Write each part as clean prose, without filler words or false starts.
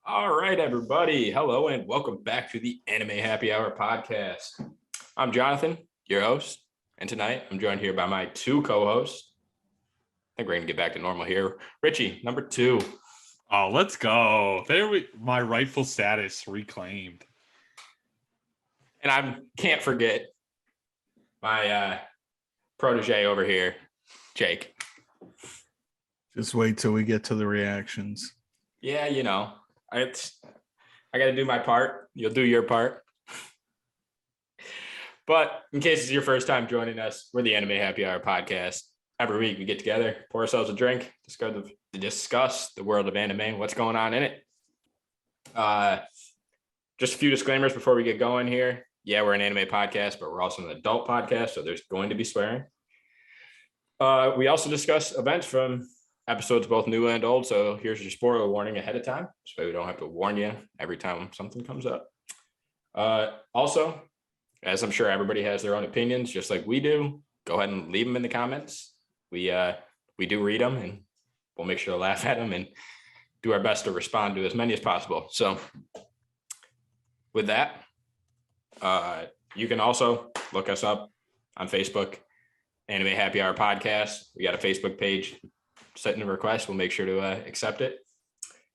All right, everybody. Hello and welcome back to the Anime Happy Hour podcast. I'm Jonathan, your host, and tonight I'm joined here by my two co-hosts. I think we're gonna get back to normal here. Richie, number 2. Oh, let's go. My rightful status reclaimed. And I can't forget my protege over here, Jake. Just wait till we get to the reactions. Yeah, I got to do my part. You'll do your part. But in case it's your first time joining us, we're the Anime Happy Hour podcast. Every week we get together, pour ourselves a drink, discuss the world of anime, what's going on in it. Just a few disclaimers before we get going here. Yeah, we're an anime podcast, but we're also an adult podcast, so there's going to be swearing. We also discuss events from episodes both new and old, so here's your spoiler warning ahead of time, so we don't have to warn you every time something comes up. Also, as I'm sure everybody has their own opinions, just like we do, go ahead and leave them in the comments. We do read them, and we'll make sure to laugh at them and do our best to respond to as many as possible. So with that, you can also look us up on Facebook, Anime Happy Hour Podcast. We got a Facebook page. Send a request, we'll make sure to accept it.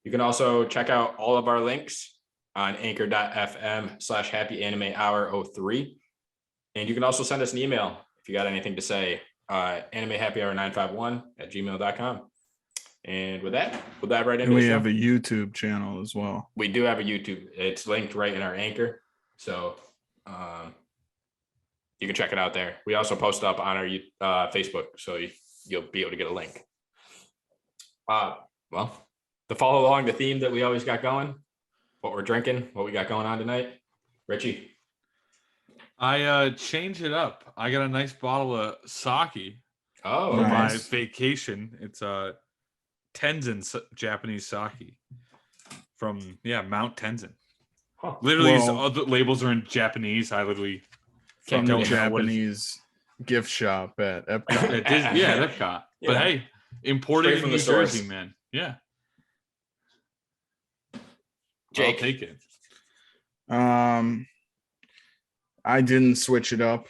You can also check out all of our links on anchor.fm/happyanimehour03. And you can also send us an email if you got anything to say, animehappyhour951@gmail.com. And with that, we'll dive right into it. We have a YouTube channel as well. We do have a YouTube. It's linked right in our anchor. So you can check it out there. We also post up on our Facebook, so you'll be able to get a link. Well, to follow along the theme that we always got going, what we're drinking, what we got going on tonight. Richie. I changed it up. I got a nice bottle of sake Oh, for nice. my vacation. It's Tenzin Japanese sake from Mount Tenzin. Huh. Literally, Well, all the labels are in Japanese. I literally From don't the know what Japanese gift shop at Epcot. at Disney. Yeah, Epcot. But hey, imported Straight from from the New source. Jersey, man. Yeah, Jake. I'll take it. I didn't switch it up.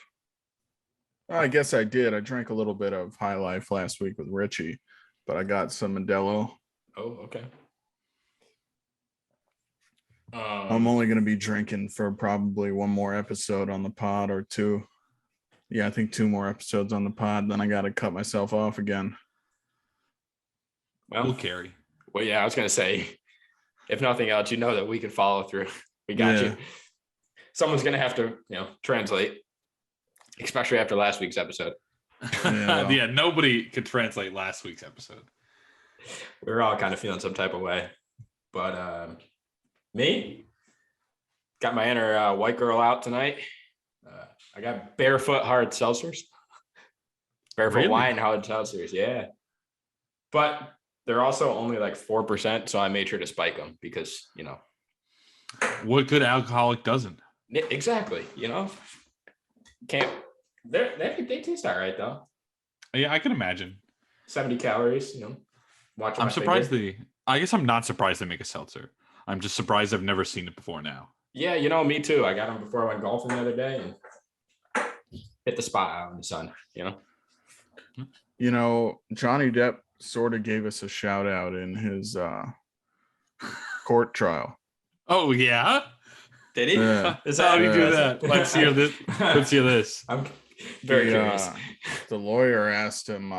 Well, I guess I did. I drank a little bit of High Life last week with Richie, but I got some Modelo. Oh, okay. I'm only going to be drinking for probably one more episode on the pod or two. Yeah, I think 2 more episodes on the pod. Then I got to cut myself off again. Well, We'll carry. Well, yeah, I was gonna say, if nothing else, that we can follow through. We got Yeah. you. Someone's gonna have to, translate, especially after last week's episode. Yeah. Nobody could translate last week's episode. We were all kind of feeling some type of way, but me got my inner white girl out tonight. I got barefoot hard seltzers, barefoot Really? wine hard seltzers, yeah. But they're also only like 4%, so I made sure to spike them because What good alcoholic doesn't? exactly, can't. They taste all right though. Yeah, I can imagine. 70 calories, watch. I'm surprised I guess I'm not surprised they make a seltzer. I'm just surprised I've never seen it before now. Yeah, me too. I got them before I went golfing the other day and hit the spot out in the sun. Johnny Depp sort of gave us a shout out in his court trial. Oh yeah? Did he? Yeah. Is How do you do that's- that? Let's hear this. Let's hear this. I'm very curious. The lawyer asked him,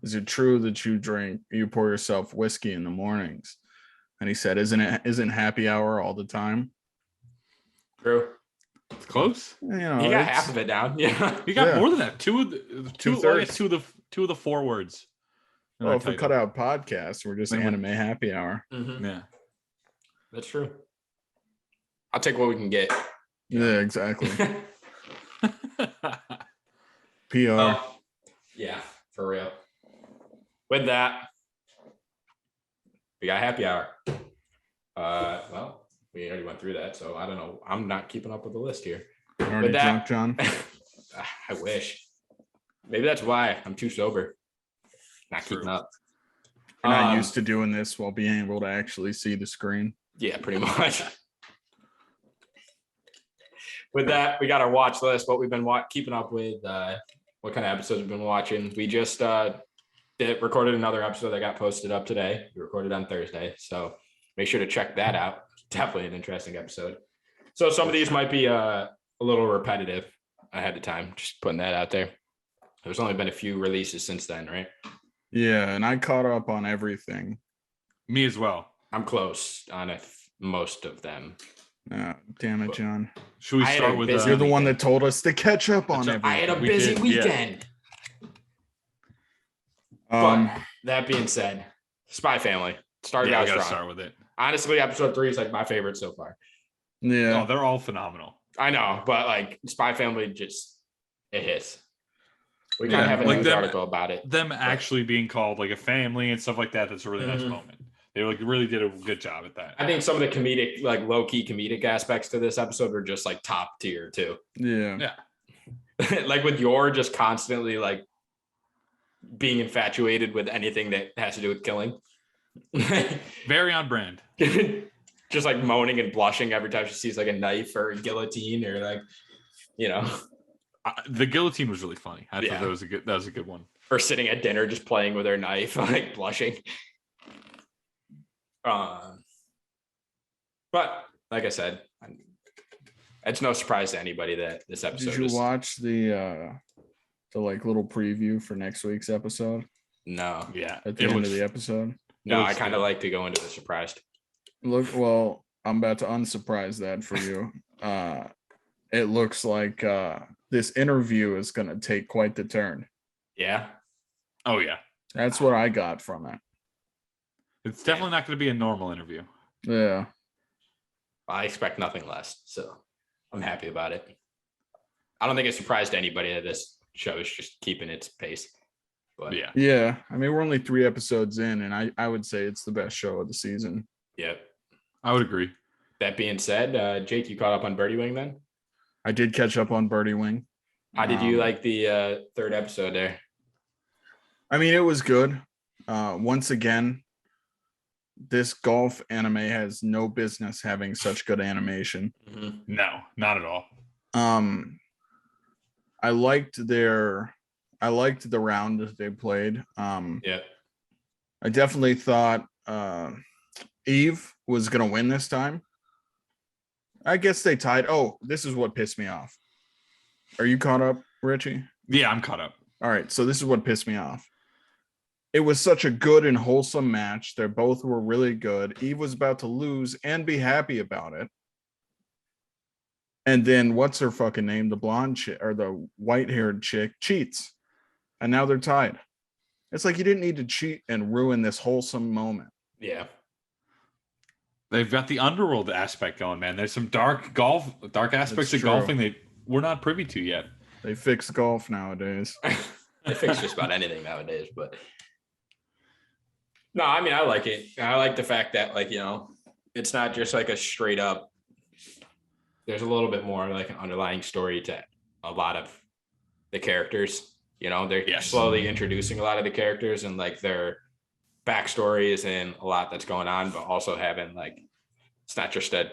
is it true that you pour yourself whiskey in the mornings? And he said, isn't happy hour all the time? True. It's close. He got half of it down. Yeah. You got Yeah. more than that. Two of the 4 words. in Well, that if we title. cut out podcasts, we're just Then anime happy hour. Mhm. Yeah. That's true. I'll take what we can get. Yeah, exactly. PR. Oh, yeah, for real. With that, we got happy hour. Well, we already went through that, so I don't know. I'm not keeping up with the list here. Already with that- drunk, John? I wish. Maybe that's why I'm too sober. Not keeping True. up. You're not used to doing this while being able to actually see the screen. Yeah, pretty much. With that, we got our watch list, what we've been keeping up with, what kind of episodes we've been watching. We just recorded another episode that got posted up today. We recorded on Thursday, so make sure to check that out. Definitely an interesting episode. So some of these might be a little repetitive ahead of time. Just putting that out there. There's only been a few releases since then, right? Yeah, and I caught up on everything. Me as well. I'm close on most of them. Damn it, John. Should we start with You're the one that told us to catch up on everything. I had a busy weekend. But that being said, Spy Family started out strong. Start with it. Honestly, episode 3 is like my favorite so far. Yeah. Oh, they're all phenomenal. I know, but like Spy Family just it hits. We kind of have a like news article about it. Them actually being called like a family and stuff like that. That's a really nice moment. They like really did a good job at that. I think some of the comedic, like low-key comedic aspects to this episode were just like top tier too. Yeah. Like with Yor just constantly like being infatuated with anything that has to do with killing. Very on brand. Just like moaning and blushing every time she sees like a knife or a guillotine or like, you know. The guillotine was really funny. I thought that was a good one. Or sitting at dinner just playing with her knife, like blushing. But like I said, it's no surprise to anybody that this episode. Did you watch the like little preview for next week's episode? No. Yeah. At the end of the episode? No, I kind of like to go into the surprised. Look, well, I'm about to unsurprise that for you. It looks like this interview is going to take quite the turn. Yeah. Oh, yeah. That's what I got from it. It's definitely not going to be a normal interview. Yeah. I expect nothing less, so I'm happy about it. I don't think it's surprised anybody that this show is just keeping its pace. But yeah. I mean, we're only 3 episodes in, and I would say it's the best show of the season. Yep. I would agree. That being said, Jake, you caught up on Birdie Wing then? I did catch up on Birdie Wing. How did you like the 3rd episode there? I mean, it was good. Once again, this golf anime has no business having such good animation. No, not at all. I liked the round that they played. Yeah. I definitely thought Eve was gonna win this time. I guess they tied. Oh, this is what pissed me off. Are you caught up, Richie? Yeah, I'm caught up. All right, so this is what pissed me off. It was such a good and wholesome match. They both were really good. Eve was about to lose and be happy about it. And then what's her fucking name? The blonde chick or the white-haired chick cheats. And now they're tied. It's like you didn't need to cheat and ruin this wholesome moment. Yeah. They've got the underworld aspect going, man. There's some dark aspects of golfing that we're not privy to yet. They fix golf nowadays. They fix just about anything nowadays, but no, I mean, I like it. I like the fact that, like, you know, it's not just like a straight up, there's a little bit more like an underlying story to a lot of the characters. You know, they're slowly introducing a lot of the characters and like their backstories and a lot that's going on, but also having like, it's not just a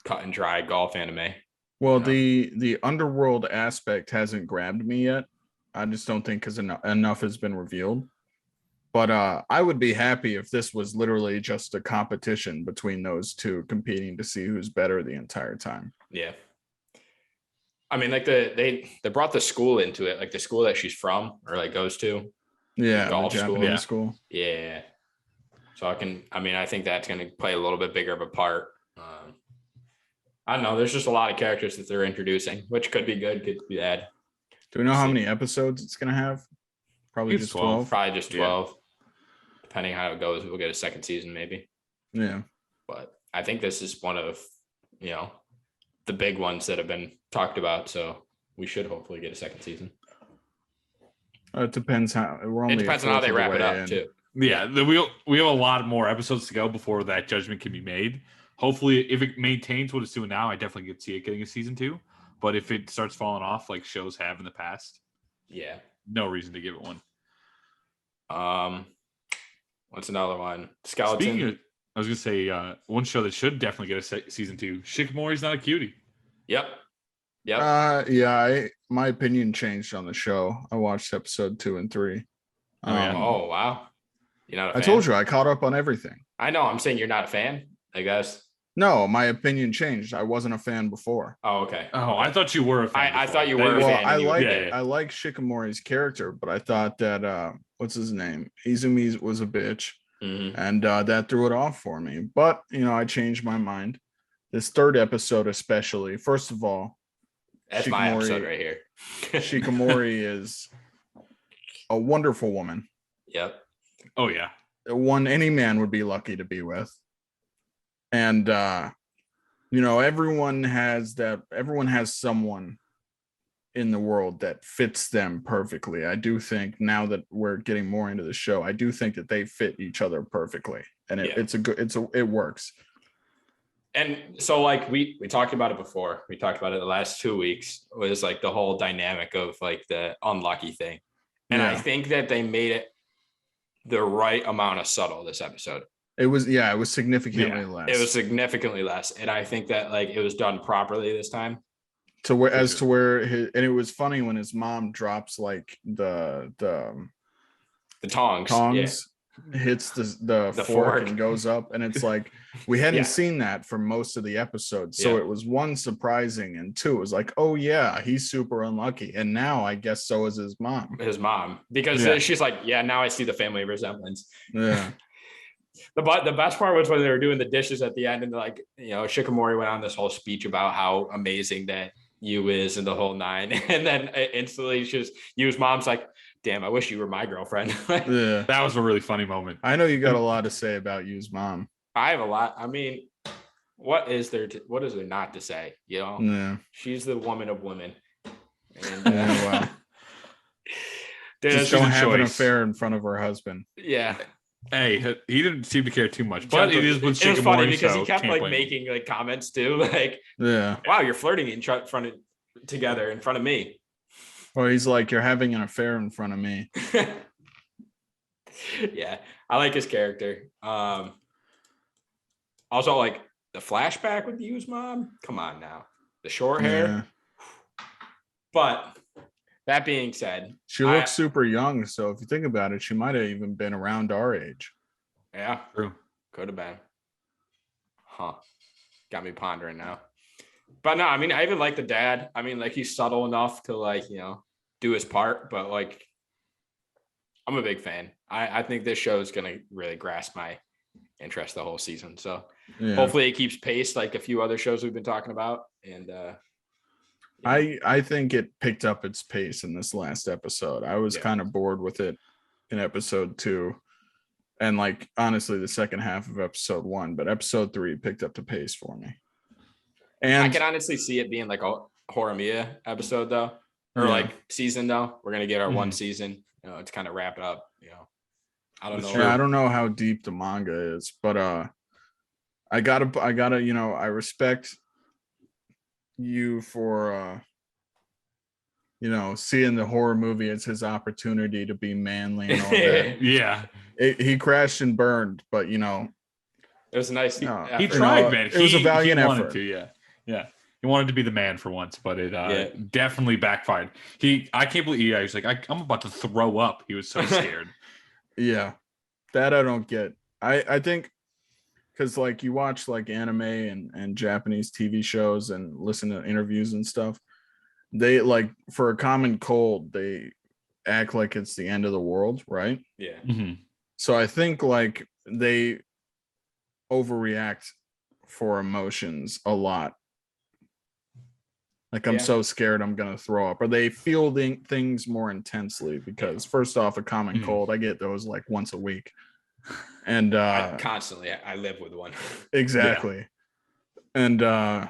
cut and dry golf anime. Well, the underworld aspect hasn't grabbed me yet. I just don't think because enough has been revealed. But I would be happy if this was literally just a competition between those two competing to see who's better the entire time. Yeah. I mean, like they brought the school into it, like the school that she's from or like goes to. Yeah, golf the Japanese school. Yeah. So I think that's going to play a little bit bigger of a part. I don't know. There's just a lot of characters that they're introducing, which could be good, could be bad. Do we know how many episodes it's going to have? Probably just 12. Probably just 12. Yeah. Depending how it goes, we'll get a second season maybe. Yeah. But I think this is one of, you know, the big ones that have been talked about. So we should hopefully get a second season. It depends how it depends on how they wrap it up too. Yeah, we have a lot more episodes to go before that judgment can be made. Hopefully, if it maintains what it's doing now, I definitely could see it getting a season 2. But if it starts falling off like shows have in the past, yeah, no reason to give it one. What's another one? Skeleton. I was gonna say one show that should definitely get a season 2. Shikimori's Not a Cutie. Yep. Yep. My opinion changed on the show. I watched episode 2 and 3. Oh, yeah. Oh wow. You're not a fan? I told you I caught up on everything. I know. I'm saying you're not a fan, I guess. No, my opinion changed. I wasn't a fan before. Oh, okay. Oh, I thought you were a fan. I thought you before. were a Well, fan. I like Shikimori's character, but I thought that what's his name? Izumi was a bitch. Mhm. And that threw it off for me. But I changed my mind. This third episode, especially. First of all, That's my episode right here. Shikimori is a wonderful woman. Yep. Oh yeah. One any man would be lucky to be with. And everyone has someone in the world that fits them perfectly. I do think now that we're getting more into the show, I do think that they fit each other perfectly, and it works. And so like we talked about it before. We talked about it the last 2 weeks, was like the whole dynamic of like the unlucky thing. And I think that they made it the right amount of subtle this episode. It was significantly less. It was significantly less. And I think that like it was done properly this time. And it was funny when his mom drops like the tongs hits the fork and goes up, and it's like we hadn't seen that for most of the episode, so it was one, surprising, and two, it was like, oh yeah, he's super unlucky, and now I guess so is his mom because she's like, now I see the family resemblance. The best part was when they were doing the dishes at the end, and like Shikimori went on this whole speech about how amazing that Yu is and the whole nine, and then instantly Yu's mom's like, damn, I wish you were my girlfriend. That was a really funny moment. I know you got a lot to say about Yu's mom. I have a lot. I mean, what is there not to say? She's the woman of women. And well, just don't have an affair in front of her husband. Yeah. Hey, he didn't seem to care too much, but it is with Shikimori. It was funny because he kept like making like comments too, like, wow, you're flirting together in front of me. Or he's like, you're having an affair in front of me. Yeah, I like his character. Also, like the flashback with Yu's mom. Come on now, the short hair. But that being said, she looks super young. So if you think about it, she might have even been around our age. Yeah, true. Could have been. Huh. Got me pondering now. But no, I mean, I even like the dad. I mean, like he's subtle enough to like, do his part. But like, I'm a big fan. I think this show is going to really grasp my interest the whole season. So hopefully it keeps pace like a few other shows we've been talking about. And I think it picked up its pace in this last episode. I was kind of bored with it in episode 2. And like, honestly, the second half of episode 1, but episode 3 picked up the pace for me. And I can honestly see it being like a Horimiya episode though, or like season though. We're going to get our one season, to kind of wrap it up, I don't know. Yeah, I don't know how deep the manga is, but I gotta, I respect you for seeing the horror movie as his opportunity to be manly and all that. He crashed and burned, but it was a nice. He tried, man. It was a valiant effort. He wanted to be the man for once, but it definitely backfired. I can't believe. He was like, I'm about to throw up. He was so scared. Yeah, that I don't get. I think because like you watch like anime and Japanese TV shows and listen to interviews and stuff, they like for a common cold they act like it's the end of the world, right? Yeah. Mm-hmm. So I think like they overreact for emotions a lot. Like I'm so scared I'm gonna throw up, or they feel things more intensely because first off, a common cold, I get those like once a week, and I live with one. Exactly. And the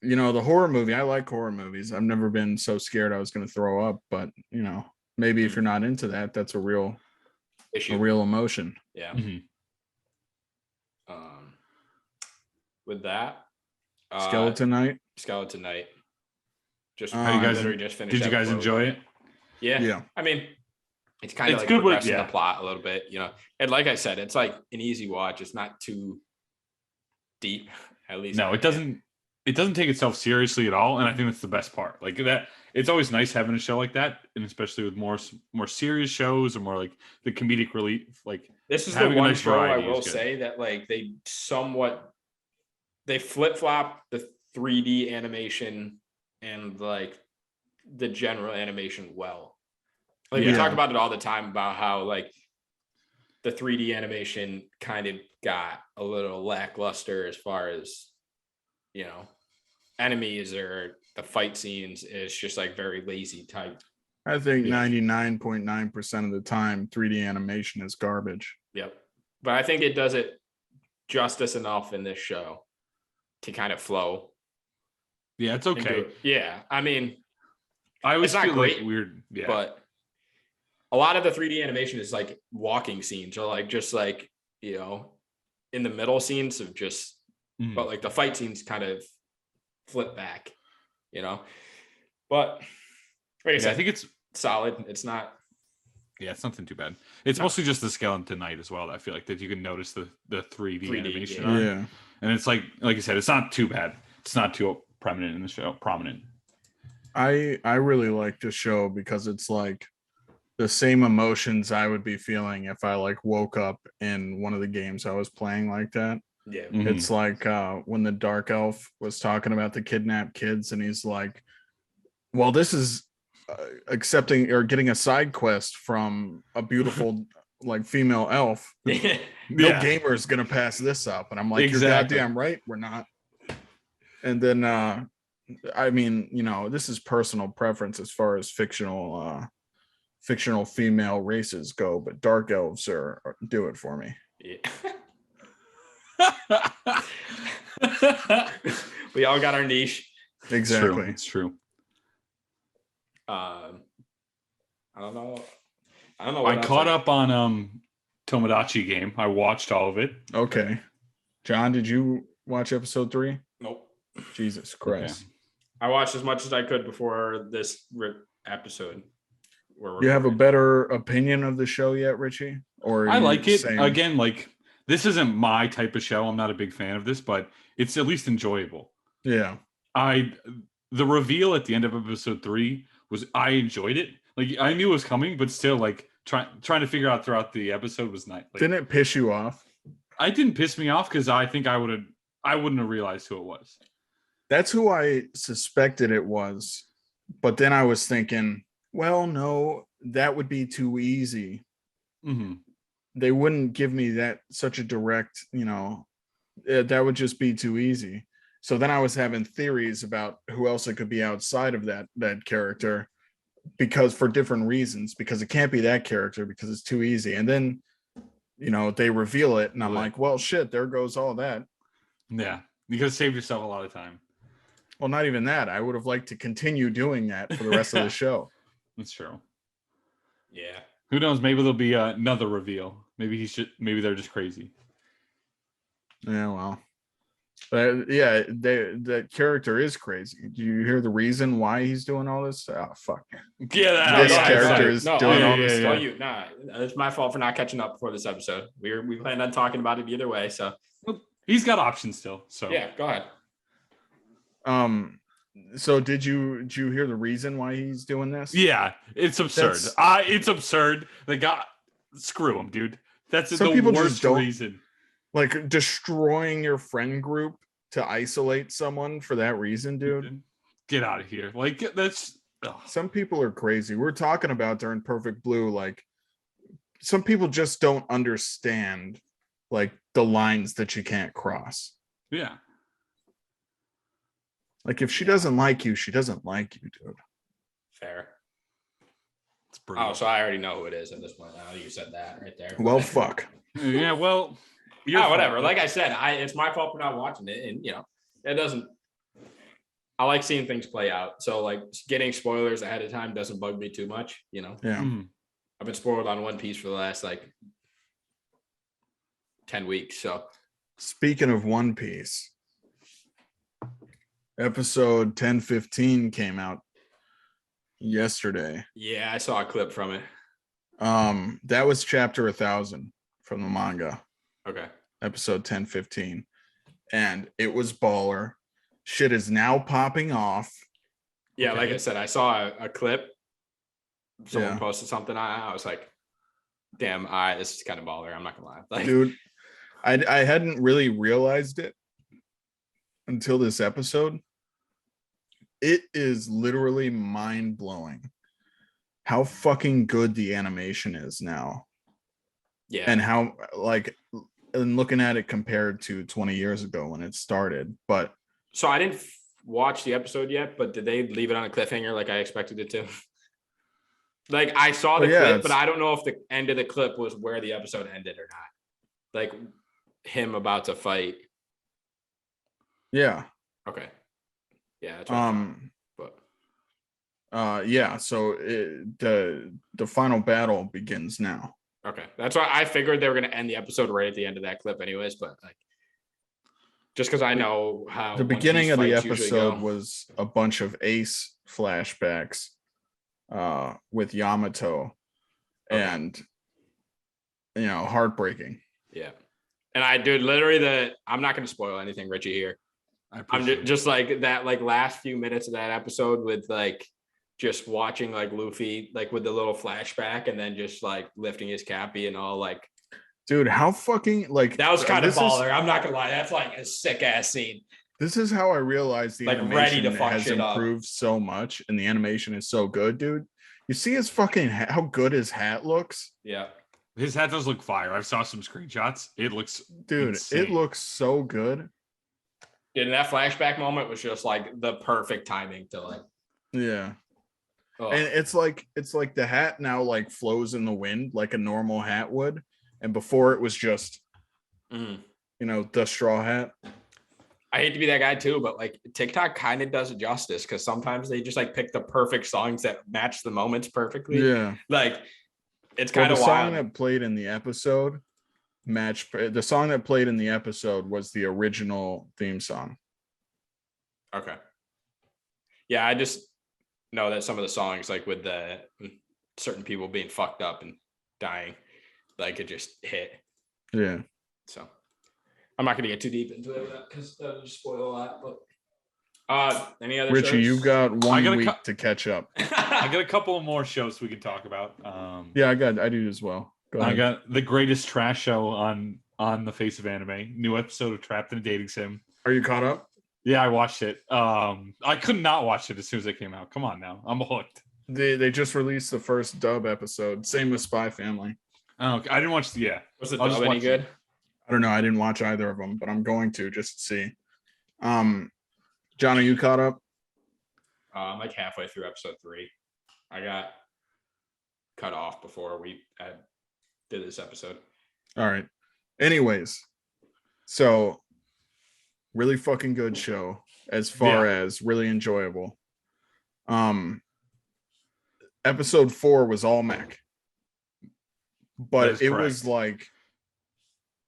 horror movie, I like horror movies. I've never been so scared I was gonna throw up, but maybe if you're not into that, that's a real issue, a real emotion. Yeah. With that, Skeleton Night. Just how you guys literally just finished. Did you guys enjoy it? Yeah. I mean, It's kind of It's like good, but progressing yeah. the plot a little bit, And like I said, it's like an easy watch. It's not too deep, at least. No, it doesn't. It doesn't take itself seriously at all, and I think that's the best part. Like that, it's always nice having a show like that, and especially with more serious shows or more like the comedic relief. Like This is the having a one nice show I variety is will good. say that like they flip flop the 3D animation and like the general animation well. Like we Yeah. talk about it all the time about how like the 3D animation kind of got a little lackluster as far as enemies or the fight scenes is just like very lazy type. I think Yeah. 99.9% of the time, 3D animation is garbage. Yep. But I think it does it justice enough in this show to kind of flow. Yeah, it's okay. Yeah. I mean, I always it's not feel great, like weird. Yeah, but a lot of the 3D animation is like walking scenes or like just like, in the middle scenes of just, but like the fight scenes kind of flip back, but like I said, I think it's solid. It's not. Yeah, it's nothing too bad. It's mostly just the skeleton knight as well. That I feel like that you can notice the 3D animation on. Yeah. And it's like you said, it's not too bad. It's not too prominent in the show. I really like this show because it's like the same emotions I would be feeling if I like woke up in one of the games I was playing like that. Yeah. It's like when the dark elf was talking about the kidnapped kids and he's like, well, this is accepting or getting a side quest from a beautiful like female elf. No gamer is gonna pass this up. And I'm like, exactly. You're goddamn right, we're not. And then I mean, this is personal preference as far as fictional female races go, but dark elves do it for me. Yeah. We all got our niche. Exactly. It's true. I don't know. I caught up on Tomodachi Game. I watched all of it. Okay. John, did you watch episode 3? Nope. Jesus Christ. Okay. I watched as much as I could before this episode. You have a better opinion of the show yet, Richie? Or I like it. Again, like this isn't my type of show. I'm not a big fan of this, but it's at least enjoyable. Yeah. The reveal at the end of episode 3 I enjoyed it. Like I knew it was coming, but still like trying to figure out throughout the episode was nice. Like, didn't it piss you off? I didn't piss me off because I think I wouldn't have realized who it was. That's who I suspected it was. But then I was thinking, well, no, that would be too easy. Mm-hmm. They wouldn't give me such a direct, that would just be too easy. So then I was having theories about who else it could be outside of that character, because for different reasons, because it can't be that character because it's too easy. And then, they reveal it and I'm like, well, shit, there goes all that. Yeah. You could have saved yourself a lot of time. Well, not even that. I would have liked to continue doing that for the rest of the show. That's true. Yeah. Who knows? Maybe there'll be another reveal. Maybe they're just crazy. Yeah, well. But yeah, that character is crazy. Do you hear the reason why he's doing all this? Oh, fuck. Yeah, this character is doing all this stuff. It's my fault for not catching up before this episode. We planned on talking about it either way. So he's got options still. So yeah, go ahead. So did you hear the reason why he's doing this? Yeah, it's absurd. It's absurd. Screw him, dude. That's the worst reason. Like destroying your friend group to isolate someone for that reason, dude. Get out of here. Like that's some people are crazy. We're talking about during Perfect Blue, like some people just don't understand like the lines that you can't cross. Yeah. Like if she doesn't like you, she doesn't like you, dude. Fair. It's brutal. Oh, so I already know who it is at this point. Now you said that right there. Well, fuck. Yeah, well, whatever. Like I said, it's my fault for not watching it, and it doesn't. I like seeing things play out, so like getting spoilers ahead of time doesn't bug me too much. Yeah. Mm-hmm. I've been spoiled on One Piece for the last like 10 weeks. So speaking of One Piece, episode 1015 came out yesterday. Yeah, I saw a clip from it. That was chapter 1000 from the manga, Okay. episode 1015, and it was baller. Shit is now popping off. Yeah, Okay. like I said, I saw a clip. Someone Yeah. posted something. I was like, damn, this is kind of baller. I'm not gonna lie. Like, Dude, I hadn't really realized it until this episode. It is literally mind-blowing how fucking good the animation is now. yeah. And how, like, and looking at it compared to 20 years ago when it started. But So I didn't watch the episode yet, but did they leave it on a cliffhanger like I expected it to? Like I saw the clip, but I don't know if the end of the clip was where the episode ended or not. Like him about to fight. yeah. Okay. Yeah, that's what I thought. But Yeah, so the final battle begins now. okay. That's why I figured they were gonna end the episode right at the end of that clip anyways, but like just because I know how The beginning of the episode was a bunch of Ace flashbacks with Yamato, and heartbreaking. Yeah. And I did literally I'm not gonna spoil anything, Richie, here. I'm just like that, like last few minutes of that episode with like just watching like Luffy like with the little flashback and then just like lifting his cappy and all like, dude, how fucking like that was kind of baller. I'm not gonna lie, that's like a sick ass scene. This is how I realized the like animation ready to fuck has shit improved so much, and the animation is so good, dude. You see his fucking how good his hat looks. Yeah, his hat does look fire. I saw some screenshots. It looks, dude, insane. It looks so good. And that flashback moment was just like the perfect timing to like, yeah. Oh. And it's like the hat now like flows in the wind like a normal hat would, and before it was just the straw hat. I hate to be that guy too, but like TikTok kind of does it justice because sometimes they just like pick the perfect songs that match the moments perfectly. Yeah, like it's kind of the wild. song that played in the episode the song that played in the episode was the original theme song. Okay. Yeah, I just know that some of the songs, like with the certain people being fucked up and dying, like it just hit. Yeah. So I'm not gonna get too deep into it because that would just spoil a lot. But any other Richie, shows? you've got one week to catch up. I got a couple more shows we can talk about. Yeah, I do as well. Go ahead. I got the greatest trash show on the face of anime. New episode of Trapped in a Dating Sim. Are you caught up? Yeah, I watched it. I could not watch it as soon as it came out. Come on now, I'm hooked. They just released the first dub episode. Same with Spy Family. Oh, okay. I didn't watch the Was the dub any good? I don't know. I didn't watch either of them, but I'm going to just to see. John, are you caught up? I'm like halfway through episode 3. I got cut off before we did this episode. All right. Anyways, so really fucking good show as far as really enjoyable. Episode 4 was all mech, but it was like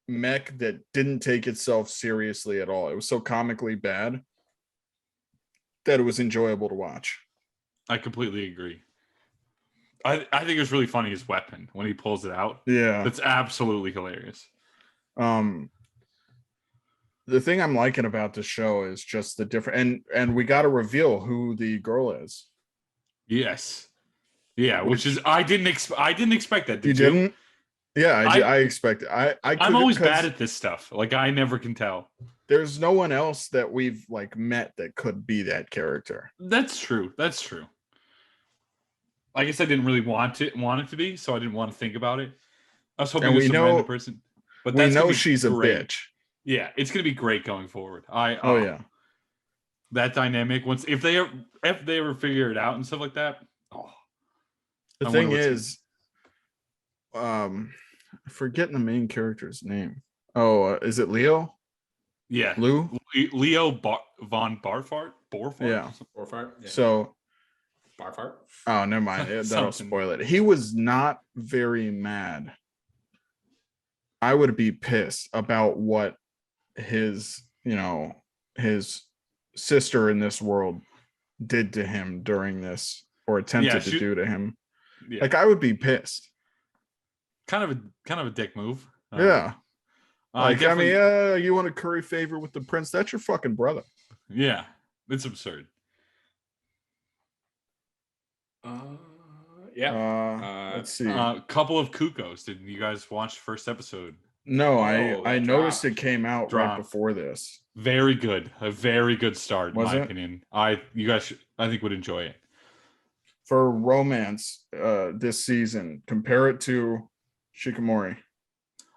mech that didn't take itself seriously at all. It was so comically bad that it was enjoyable to watch. I completely agree. I think it was really funny, his weapon when he pulls it out. Yeah, that's absolutely hilarious. The thing I'm liking about the show is just the different, and we got to reveal who the girl is. Yes, yeah, which is I didn't expect that. Did you didn't? Yeah, I expect it. I'm always bad at this stuff. Like I never can tell. There's no one else that we've like met that could be that character. That's true. That's true. I guess I didn't really want it to be, so I didn't want to think about it. I was hoping it was some random person, but we know she's a bitch. Yeah, it's gonna be great going forward. Yeah, that dynamic once if they ever figure it out and stuff like that. The thing is, forgetting the main character's name. Oh, is it Leo? Yeah, Leo von Barfart. Yeah, Barfart. Yeah. So, Barfart. Oh, never mind. That'll spoil it. He was not very mad. I would be pissed about what his sister in this world did to him during this, or attempted to do to him. Yeah. Like I would be pissed. kind of a dick move. Yeah. Like, I mean, definitely- you want to curry favor with the prince? That's your fucking brother. yeah, it's absurd. Yeah. Let's see. Couple of Kukos. Did you guys watch the first episode? No, Oh, I that noticed dropped. it came out right Dropped. before this. Very good. A very good start, in Was my it? opinion. You guys, I think, would enjoy it. For romance, this season, compare it to Shikamori.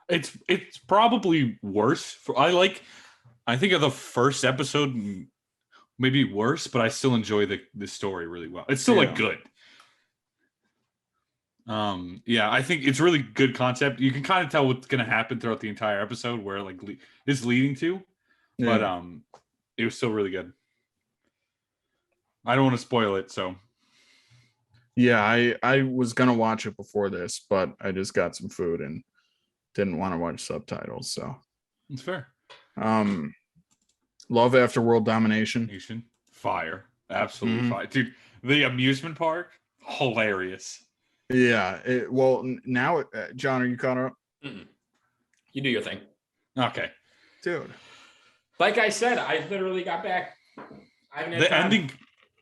It's probably worse. I think of the first episode maybe worse, but I still enjoy the story really well. It's still like good. Yeah, I think it's really good concept. You can kind of tell what's gonna happen throughout the entire episode, where like it's leading to, but it was still really good. I don't want to spoil it, so Yeah, I was gonna watch it before this, but I just got some food and didn't want to watch subtitles. So it's fair. Love After World Domination. Nation, fire, absolutely fire, dude. The amusement park, hilarious. Yeah. Now, John, are you caught up? Mm-mm. You do your thing. Okay, Dude. Like I said, I literally got back.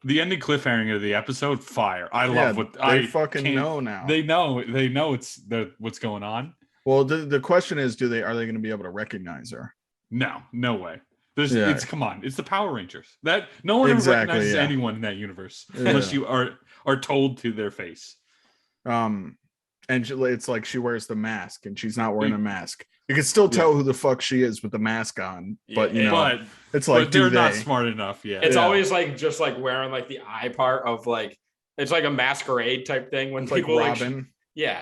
the ending cliffhanger of the episode, fire. I love what they fucking know now. They know it's what's going on. Well, the question is, are they going to be able to recognize her? No way. It's come on, it's the Power Rangers. That no one ever recognizes anyone in that universe unless you are told to their face. And it's like she wears the mask and she's not wearing a mask. You can still tell who the fuck she is with the mask on, but it's like they're not smart enough. Yeah, it's always like just like wearing like the eye part of like it's like a masquerade type thing when it's like people Robin.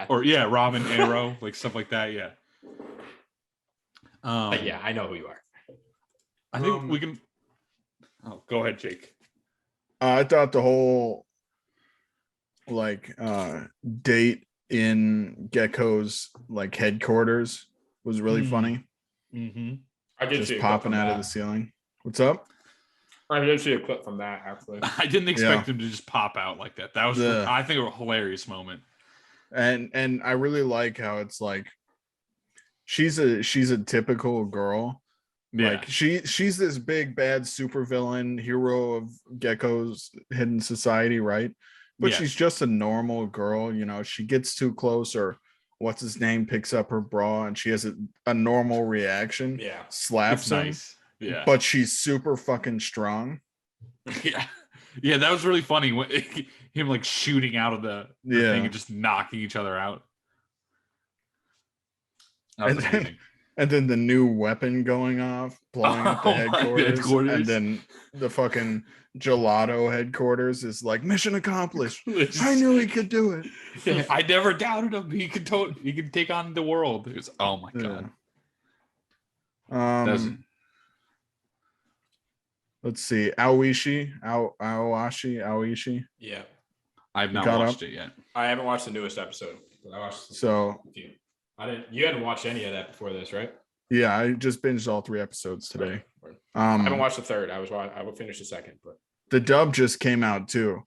Robin, Arrow, like stuff like that. Yeah. Yeah, I know who you are. I think we can. Oh, go ahead, Jake. I thought the whole like date in Gecko's like headquarters was really funny. Mm-hmm. I did just see popping out of the ceiling. What's up? I did see a clip from that actually. I didn't expect him to just pop out like that. That was, I think, a hilarious moment. And I really like how it's like she's a typical girl. Yeah. Like she's this big bad supervillain hero of Gecko's hidden society, right? But she's just a normal girl, you know. She gets too close, or what's his name picks up her bra and she has a normal reaction. Yeah. Slaps him. Nice. Yeah. But she's super fucking strong. Yeah. Yeah, that was really funny. Him like shooting out of the thing and just knocking each other out. And then the new weapon going off, blowing up the headquarters. And then the fucking gelato headquarters is like, mission accomplished. I knew he could do it. Yeah, I never doubted him. He could take on the world. It was, oh my god. Let's see. Aoishi. Yeah. I've not watched it yet. I haven't watched the newest episode, but I watched you hadn't watched any of that before this, right? Yeah, I just binged all 3 episodes today. I haven't watched the third. I will finish the second, but the dub just came out too.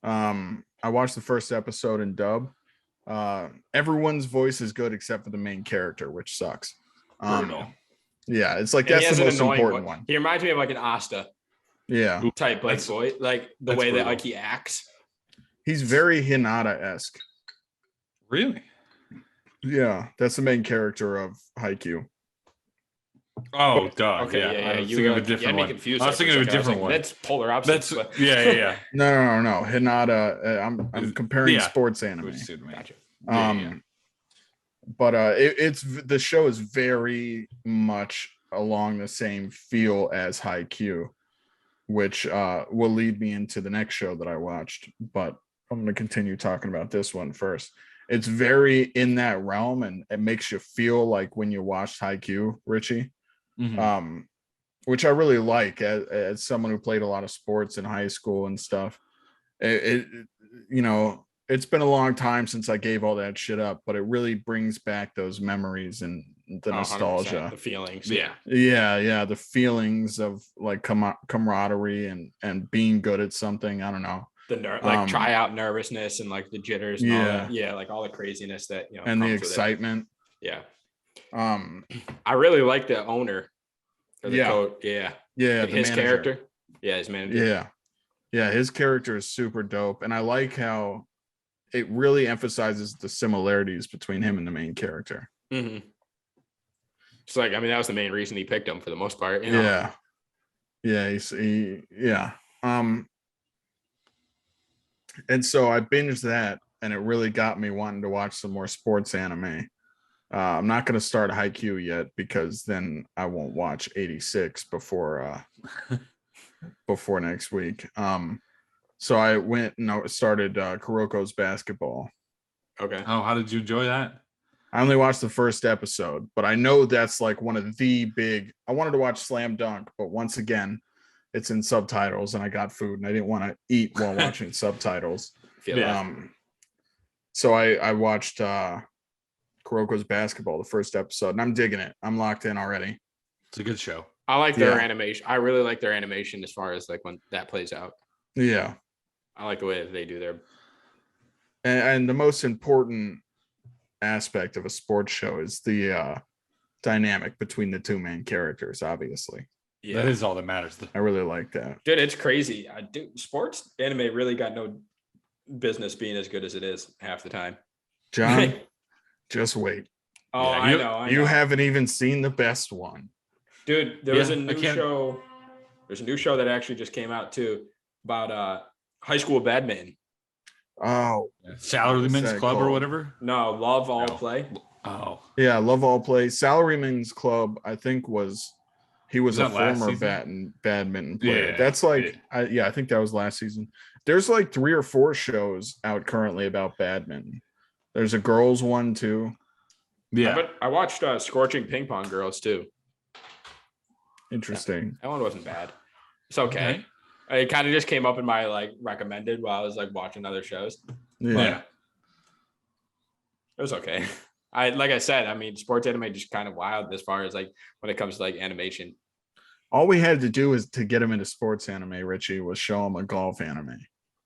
I watched the first episode in dub. Everyone's voice is good except for the main character, which sucks. Yeah, it's like that's the most important one. He reminds me of like an Asta. Yeah. Type like boy, like the way that like he acts. He's very Hinata-esque. Really? Yeah, that's the main character of Haikyuu. Oh, duh. Okay, yeah. I was thinking of a different one. Confused I was thinking of a different one. That's polar opposites. Yeah. No. Hinata. I'm comparing sports anime. Gotcha. But it's the show is very much along the same feel as Haikyuu, which will lead me into the next show that I watched. But I'm going to continue talking about this one first. It's very in that realm, and it makes you feel like when you watched Haikyuu, Richie, which I really like as someone who played a lot of sports in high school and stuff. It you know, it's been a long time since I gave all that shit up, but it really brings back those memories and the nostalgia, the feelings. Yeah. The feelings of like camaraderie and being good at something. I don't know. like tryout nervousness and like the jitters and all that. Yeah, like all the craziness that and the comes with excitement. it. Yeah. I really like the owner or the coach. Yeah. Yeah, like his manager. character. Yeah, his manager. Yeah, his character is super dope. And I like how it really emphasizes the similarities between him and the main character. Mm-hmm. It's like, I mean, that was the main reason he picked him for the most part. Yeah. And so I binged that, and it really got me wanting to watch some more sports anime. I'm not going to start Haikyuu yet because then I won't watch 86 before before next week. So I went and started Kuroko's basketball. Okay. Oh, how did you enjoy that? I only watched the first episode, but I know that's like one of the big. I wanted to watch Slam Dunk, but once again, it's in subtitles, and I got food, and I didn't want to eat while watching subtitles. So I watched Kuroko's basketball, the first episode, and I'm digging it. I'm locked in already. It's a good show. I like their animation. I really like their animation as far as like when that plays out. Yeah. I like the way that they do their. And the most important aspect of a sports show is the dynamic between the two main characters, obviously. Yeah, that is all that matters. I really like that. Dude, it's crazy. Sports anime really got no business being as good as it is half the time. John, just wait. Oh, yeah, I know. You haven't even seen the best one. Dude, there was a new show. There's a new show that actually just came out too about high school badminton. Oh, Salaryman's Club or whatever. No, Love All Play. Oh, yeah, Love All Play. Salaryman's Club, I think he was a former badminton player. Yeah, that's like, I think that was last season. There's like 3 or 4 shows out currently about badminton. There's a girls one too. Yeah, but I watched Scorching Ping Pong Girls too. Interesting. That one wasn't bad. It's okay. It kind of just came up in my like recommended while I was like watching other shows. Yeah. It was okay. Like I said, I mean, sports anime just kind of wild as far as like when it comes to like animation. All we had to do is to get him into sports anime, Richie, was show him a golf anime.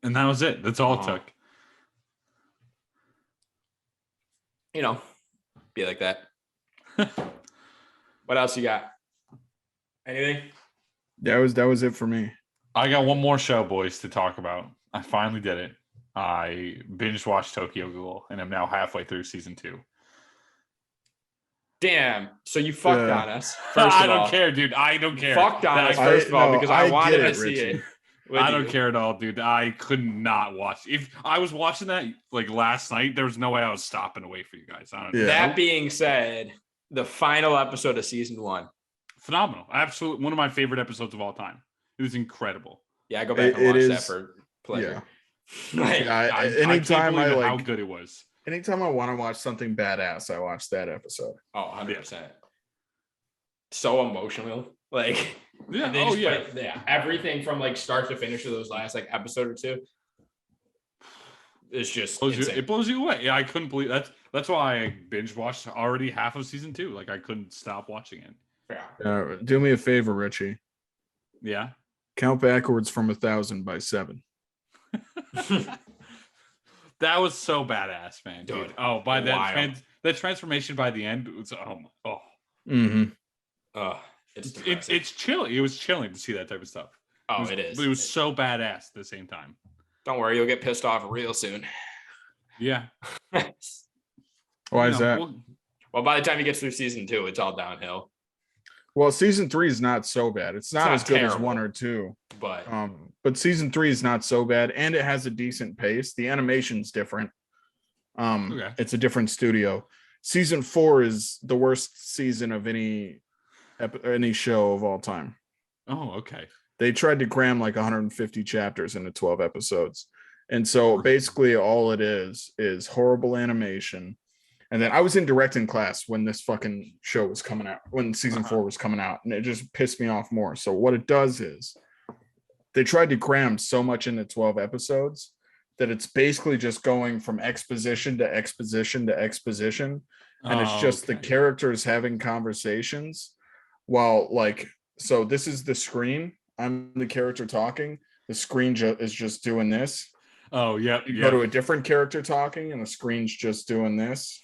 And that was it. That's all it took. Be like that. What else you got? Anything? That was it for me. I got one more show, boys, to talk about. I finally did it. I binge watched Tokyo Ghoul, and I'm now halfway through season 2. Damn. So you fucked on us. I don't care, dude. I don't care. Fucked on us, first of all, because I wanted to see Richie. it. I don't care at all, dude. I could not watch. If I was watching that like last night, there was no way I was stopping to wait for you guys. That being said, the final episode of season 1. Phenomenal. Absolutely. One of my favorite episodes of all time. It was incredible. Yeah, I go back and watch that for pleasure. Anytime I like how good it was. Anytime I want to watch something badass, I watch that episode. Oh, 100%. So emotional. Like, everything from like start to finish of those last like episode or two. It's just it blows you away. Yeah, I couldn't believe that's why I binge watched already half of season 2. Like I couldn't stop watching it. Yeah. Do me a favor, Richie. Yeah. Count backwards from 1,000 by 7. That was so badass, man, dude. Oh, by that transformation by the end was it's chilling. It was chilling to see that type of stuff. It is. It was so badass at the same time. Don't worry, you'll get pissed off real soon. Yeah. Why is that? Well, by the time he gets through season 2, it's all downhill. Well, season 3 is not so bad. It's not as good as 1 or 2. But season 3 is not so bad, and it has a decent pace. The animation's different. It's a different studio. Season 4 is the worst season of any show of all time. Oh, okay. They tried to cram like 150 chapters into 12 episodes. And so basically all it is horrible animation. And then I was in directing class when this fucking show was coming out, when season 4 was coming out, and it just pissed me off more. So what it does is they tried to cram so much into 12 episodes that it's basically just going from exposition to exposition to exposition. And it's just the characters having conversations while like, so this is the screen. I'm the character talking, the screen is just doing this. Oh, yep. You go to a different character talking, and the screen's just doing this.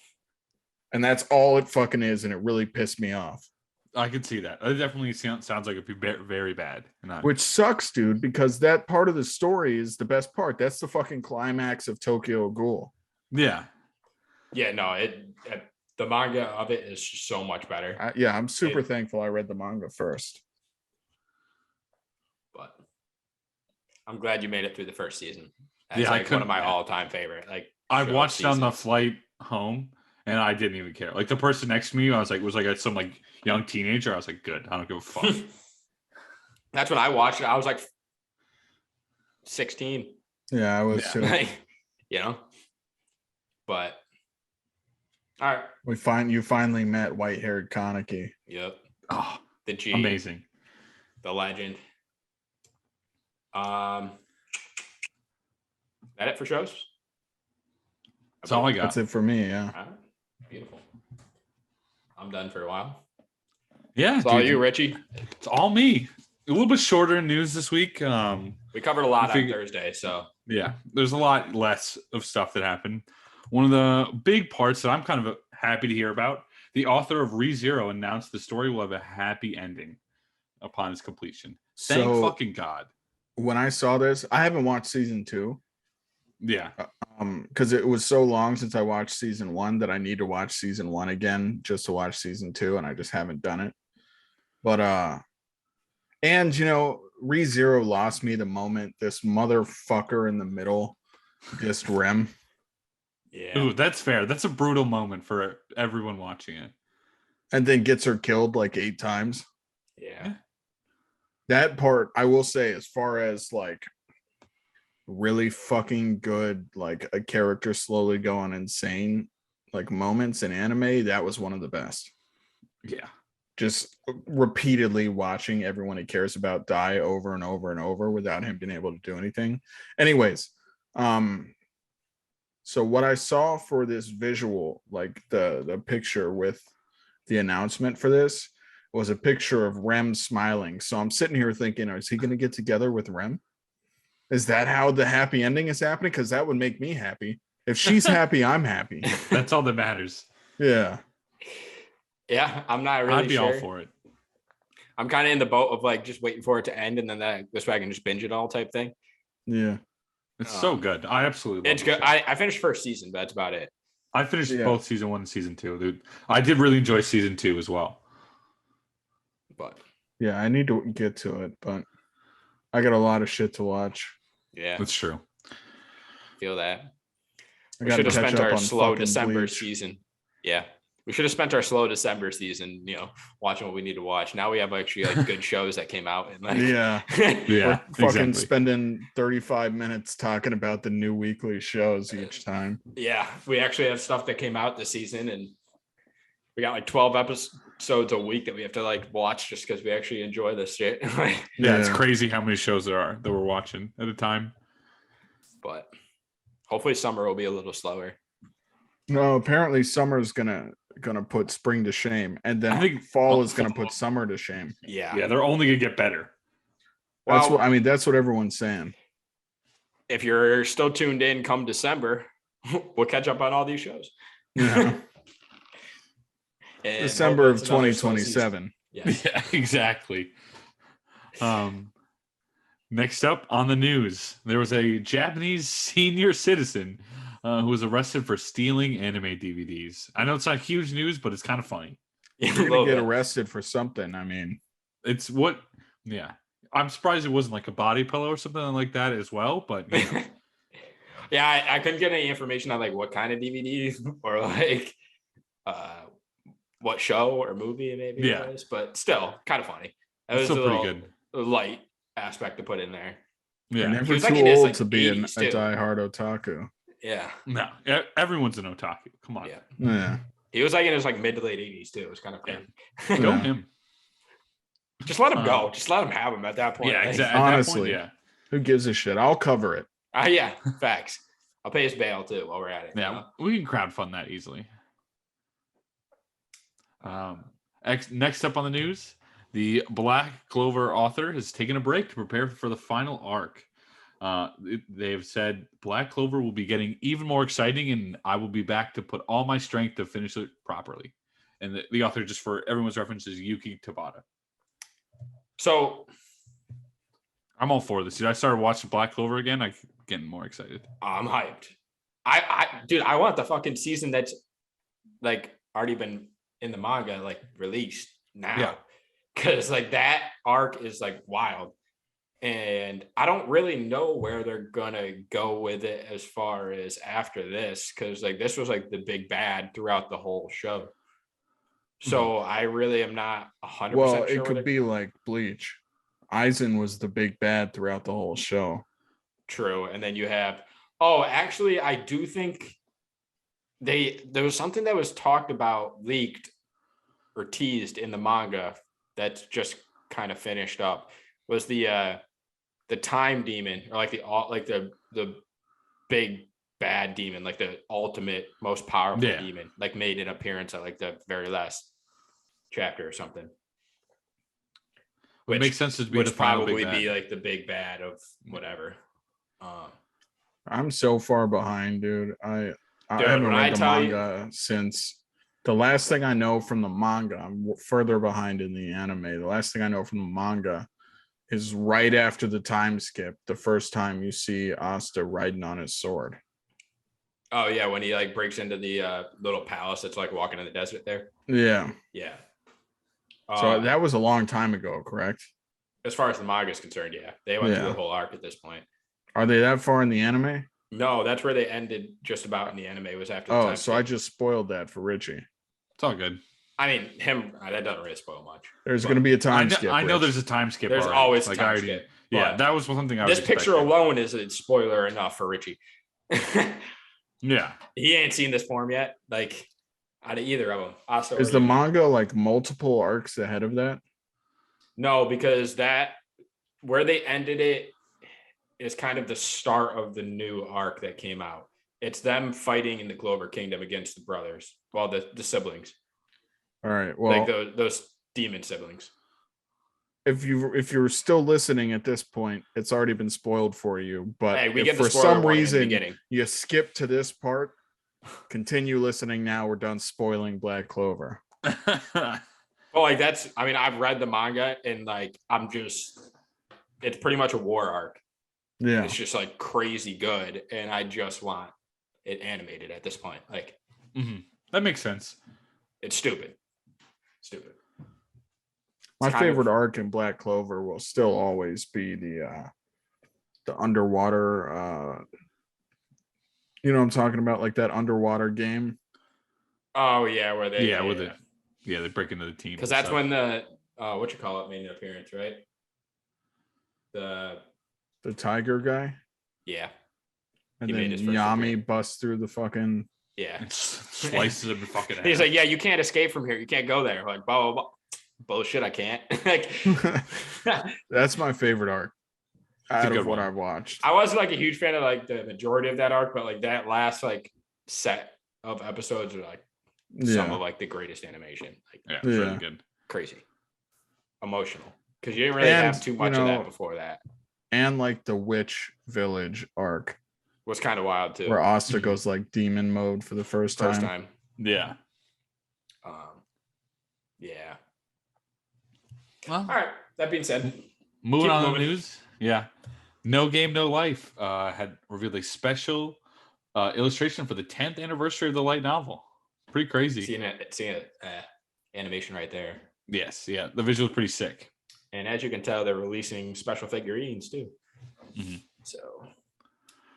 And that's all it fucking is, and it really pissed me off. I could see that. It definitely sounds like it'd be very bad. Which sucks, dude, because that part of the story is the best part. That's the fucking climax of Tokyo Ghoul. Yeah. Yeah, no, the manga of it is so much better. I'm super thankful I read the manga first. But I'm glad you made it through the first season. That's Yeah, like one of my all-time favorite. Like I watched it on the flight home, and I didn't even care. Like the person next to me, was like some like young teenager. I was like, good. I don't give a fuck. That's when I watched it. I was like 16. Yeah, I was too. You know. But all right. You finally met white-haired Kaneki. Yep. Oh, the G. Amazing. The legend. That it for shows? That's all I got. That's it for me, yeah. All right. Beautiful. I'm done for a while. Yeah. It's all you, Richie. It's all me. A little bit shorter in news this week. We covered a lot on Thursday, so yeah, there's a lot less of stuff that happened. One of the big parts that I'm kind of happy to hear about, the author of ReZero announced the story will have a happy ending upon its completion. Thank fucking God. When I saw this, I haven't watched season 2. Yeah. Because it was so long since I watched season 1 that I need to watch season 1 again just to watch season 2, and I just haven't done it. But and you know, ReZero lost me the moment this motherfucker in the middle dissed Rem. Yeah. Ooh, that's fair. That's a brutal moment for everyone watching it. And then gets her killed like 8 times. Yeah. That part, I will say, as far as like really fucking good, like a character slowly going insane, like moments in anime, that was one of the best. Yeah. Just repeatedly watching everyone he cares about die over and over and over without him being able to do anything. Anyways, so what I saw for this visual, like the picture with the announcement for this, was a picture of Rem smiling. So I'm sitting here thinking, is he going to get together with Rem? Is that how the happy ending is happening? Because that would make me happy. If she's happy, I'm happy. That's all that matters. Yeah. Yeah, I'm not really I'd be all for it. I'm kind of in the boat of like just waiting for it to end, and then this way I can just binge it all type thing. Yeah. It's so good. I absolutely love it. It's good. I finished first season, but that's about it. I finished both season 1 and season 2, dude. I did really enjoy season 2 as well. But yeah, I need to get to it, but I got a lot of shit to watch. Yeah, that's true. Feel that. We should have spent our slow December Bleach. season. Yeah, we should have spent our slow December season, you know, watching what we need to watch. Now we have actually like good shows that came out, and like yeah, we're fucking spending 35 minutes talking about the new weekly shows each time. Yeah, we actually have stuff that came out this season, and we got like 12 episodes a week that we have to like watch just because we actually enjoy this shit. Yeah, it's crazy how many shows there are that we're watching at a time. But hopefully summer will be a little slower. No, apparently summer's gonna put spring to shame, and then I think fall is gonna put summer to shame. Yeah, they're only gonna get better. That's what I mean. That's what everyone's saying. If you're still tuned in come December, we'll catch up on all these shows. Yeah. December of 2027. Yes. Yeah, exactly. Next up on the news, there was a Japanese senior citizen who was arrested for stealing anime DVDs. I know it's not huge news, but it's kind of funny. You're gonna get arrested for something. I mean, it's what? Yeah, I'm surprised it wasn't like a body pillow or something like that as well. But you know. Yeah, I couldn't get any information on like what kind of DVD or like what show or movie maybe it was, but still kind of funny. It was still pretty good. Light aspect to put in there. Yeah, never too old to be a diehard otaku. Yeah, no, everyone's an otaku. Come on. Yeah. He was like in his like mid to late 80s too. It was kind of crazy. Go him. Just let him go. Just let him have him at that point. Yeah, exactly. Honestly, who gives a shit? I'll cover it. Yeah, facts. I'll pay his bail too while we're at it. Yeah, we can crowdfund that easily. Next up on the news, the Black Clover author has taken a break to prepare for the final arc. They have said Black Clover will be getting even more exciting, and I will be back to put all my strength to finish it properly. And the author, just for everyone's reference, is Yuki Tabata. So I'm all for this. Dude, I started watching Black Clover again. I'm getting more excited. I'm hyped. Dude, I want the fucking season that's like already been in the manga, like released now. Yeah. Cause like that arc is like wild. And I don't really know where they're gonna go with it as far as after this, because like this was like the big bad throughout the whole show. So I really am not 100% Well, sure. it could be like Bleach. Aizen was the big bad throughout the whole show. True. And then you have, oh, actually, I do think there was something that was talked about, leaked or teased in the manga that's just kind of finished up, was the time demon, or like the big bad demon, like the ultimate most powerful demon, like made an appearance at like the very last chapter or something. Which makes sense to be would probably be like the big bad of whatever. I'm so far behind, dude. I haven't read the manga since the last thing I know from the manga. I'm further behind in the anime. The last thing I know from the manga is right after the time skip, the first time you see Asta riding on his sword. Oh yeah, when he like breaks into the little palace that's like walking in the desert there. Yeah. Yeah. So that was a long time ago, correct? As far as the manga is concerned, yeah. They went through the whole arc at this point. Are they that far in the anime? No, that's where they ended just about in the anime, was after the time so skip. I just spoiled that for Richie. It's all good. I mean, that doesn't really spoil much. There's going to be a time skip. I know there's a time skip. There's always a time skip. Yeah, that was something I was This picture alone is a spoiler enough for Richie. Yeah. He ain't seen this form yet. Like, out of either of them. Also, is the manga like multiple arcs ahead of that? No, because where they ended it is kind of the start of the new arc that came out. It's them fighting in the Clover Kingdom against the brothers, well, the siblings. All right. Well, like those demon siblings. If you're still listening at this point, it's already been spoiled for you. But hey, if for some reason you skip to this part, continue listening now. We're done spoiling Black Clover. Well, like I've read the manga and like it's pretty much a war arc. Yeah. It's just like crazy good. And I just want it animated at this point. Like, that makes sense. It's stupid. My favorite arc in Black Clover will still always be the underwater. You know what I'm talking about, like that underwater game. Oh yeah, where they they break into the team, because that's when the made an appearance, right? The tiger guy. Yeah. And then Yami busts through the fucking slices him the fucking he's like, yeah, you can't escape from here. You can't go there. Like, blah, blah, blah. Bullshit, I can't. Like, that's my favorite arc out of what I've watched. I wasn't like a huge fan of like the majority of that arc, but like that last like set of episodes are like some of like the greatest animation. Like, really good, crazy, emotional, because you didn't really have too much of that before that. And like the witch village arc was kind of wild too, where Asta goes like demon mode for the first time. Yeah. Yeah. Well, all right. That being said, moving on to the news. Yeah. No Game, No Life had revealed a special illustration for the 10th anniversary of the light novel. Pretty crazy. Seeing it, animation right there. Yes. Yeah. The visual is pretty sick. And as you can tell, they're releasing special figurines too. So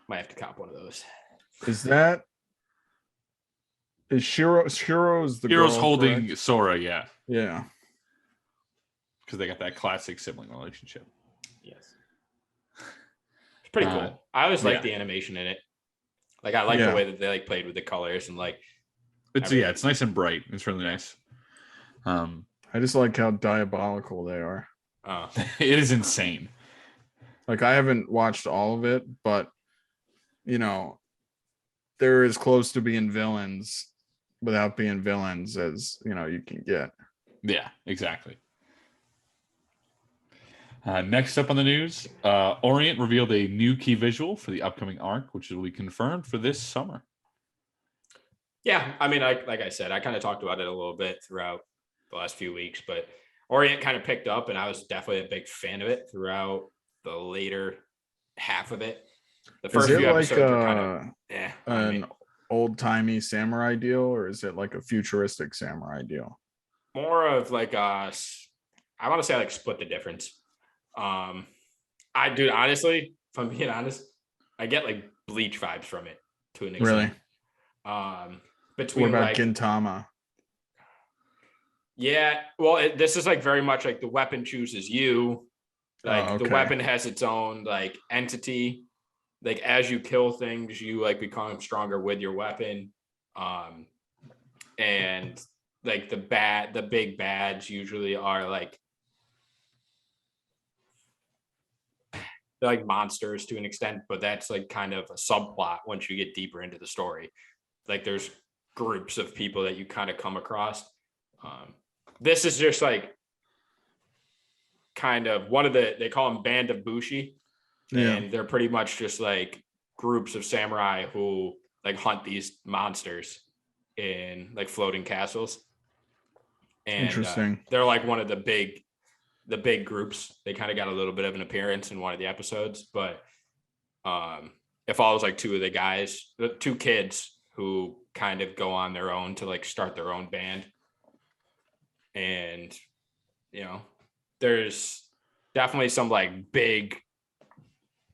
might have to cop one of those. Is Shiro's the Shiro's girl, holding correct? Sora, yeah. Yeah. Because they got that classic sibling relationship. Yes. It's pretty cool. I always like the animation in it. Like I like the way that they like played with the colors and like it's nice and bright. It's really nice. I just like how diabolical they are. It is insane. Like I haven't watched all of it, but you know, they're as close to being villains without being villains as you can get. Yeah, exactly. Next up on the news, Orient revealed a new key visual for the upcoming arc, which will be confirmed for this summer. Yeah, I mean, like I said, I kind of talked about it a little bit throughout the last few weeks, but Orient kind of picked up, and I was definitely a big fan of it throughout the later half of it. The first Is it few like episodes are kind of an old-timey samurai deal, or is it like a futuristic samurai deal? more of like I want to say like split the difference. I do honestly, if I'm being honest, I get like Bleach vibes from it to an extent. Really? Between What about like Gintama? yeah, well, this is like very much like the weapon chooses you. Like the weapon has its own like entity. Like as you kill things, you like become stronger with your weapon. And like the big bads usually are like they're like monsters to an extent, but that's like kind of a subplot once you get deeper into the story. Like there's groups of people that you kind of come across. This is just like kind of one of they call them Band of Bushi. Yeah. And they're pretty much just like groups of samurai who like hunt these monsters in like floating castles. And Interesting. they're like one of the big groups. They kind of got a little bit of an appearance in one of the episodes, but it follows like the two kids who kind of go on their own to like start their own band. And there's definitely some like big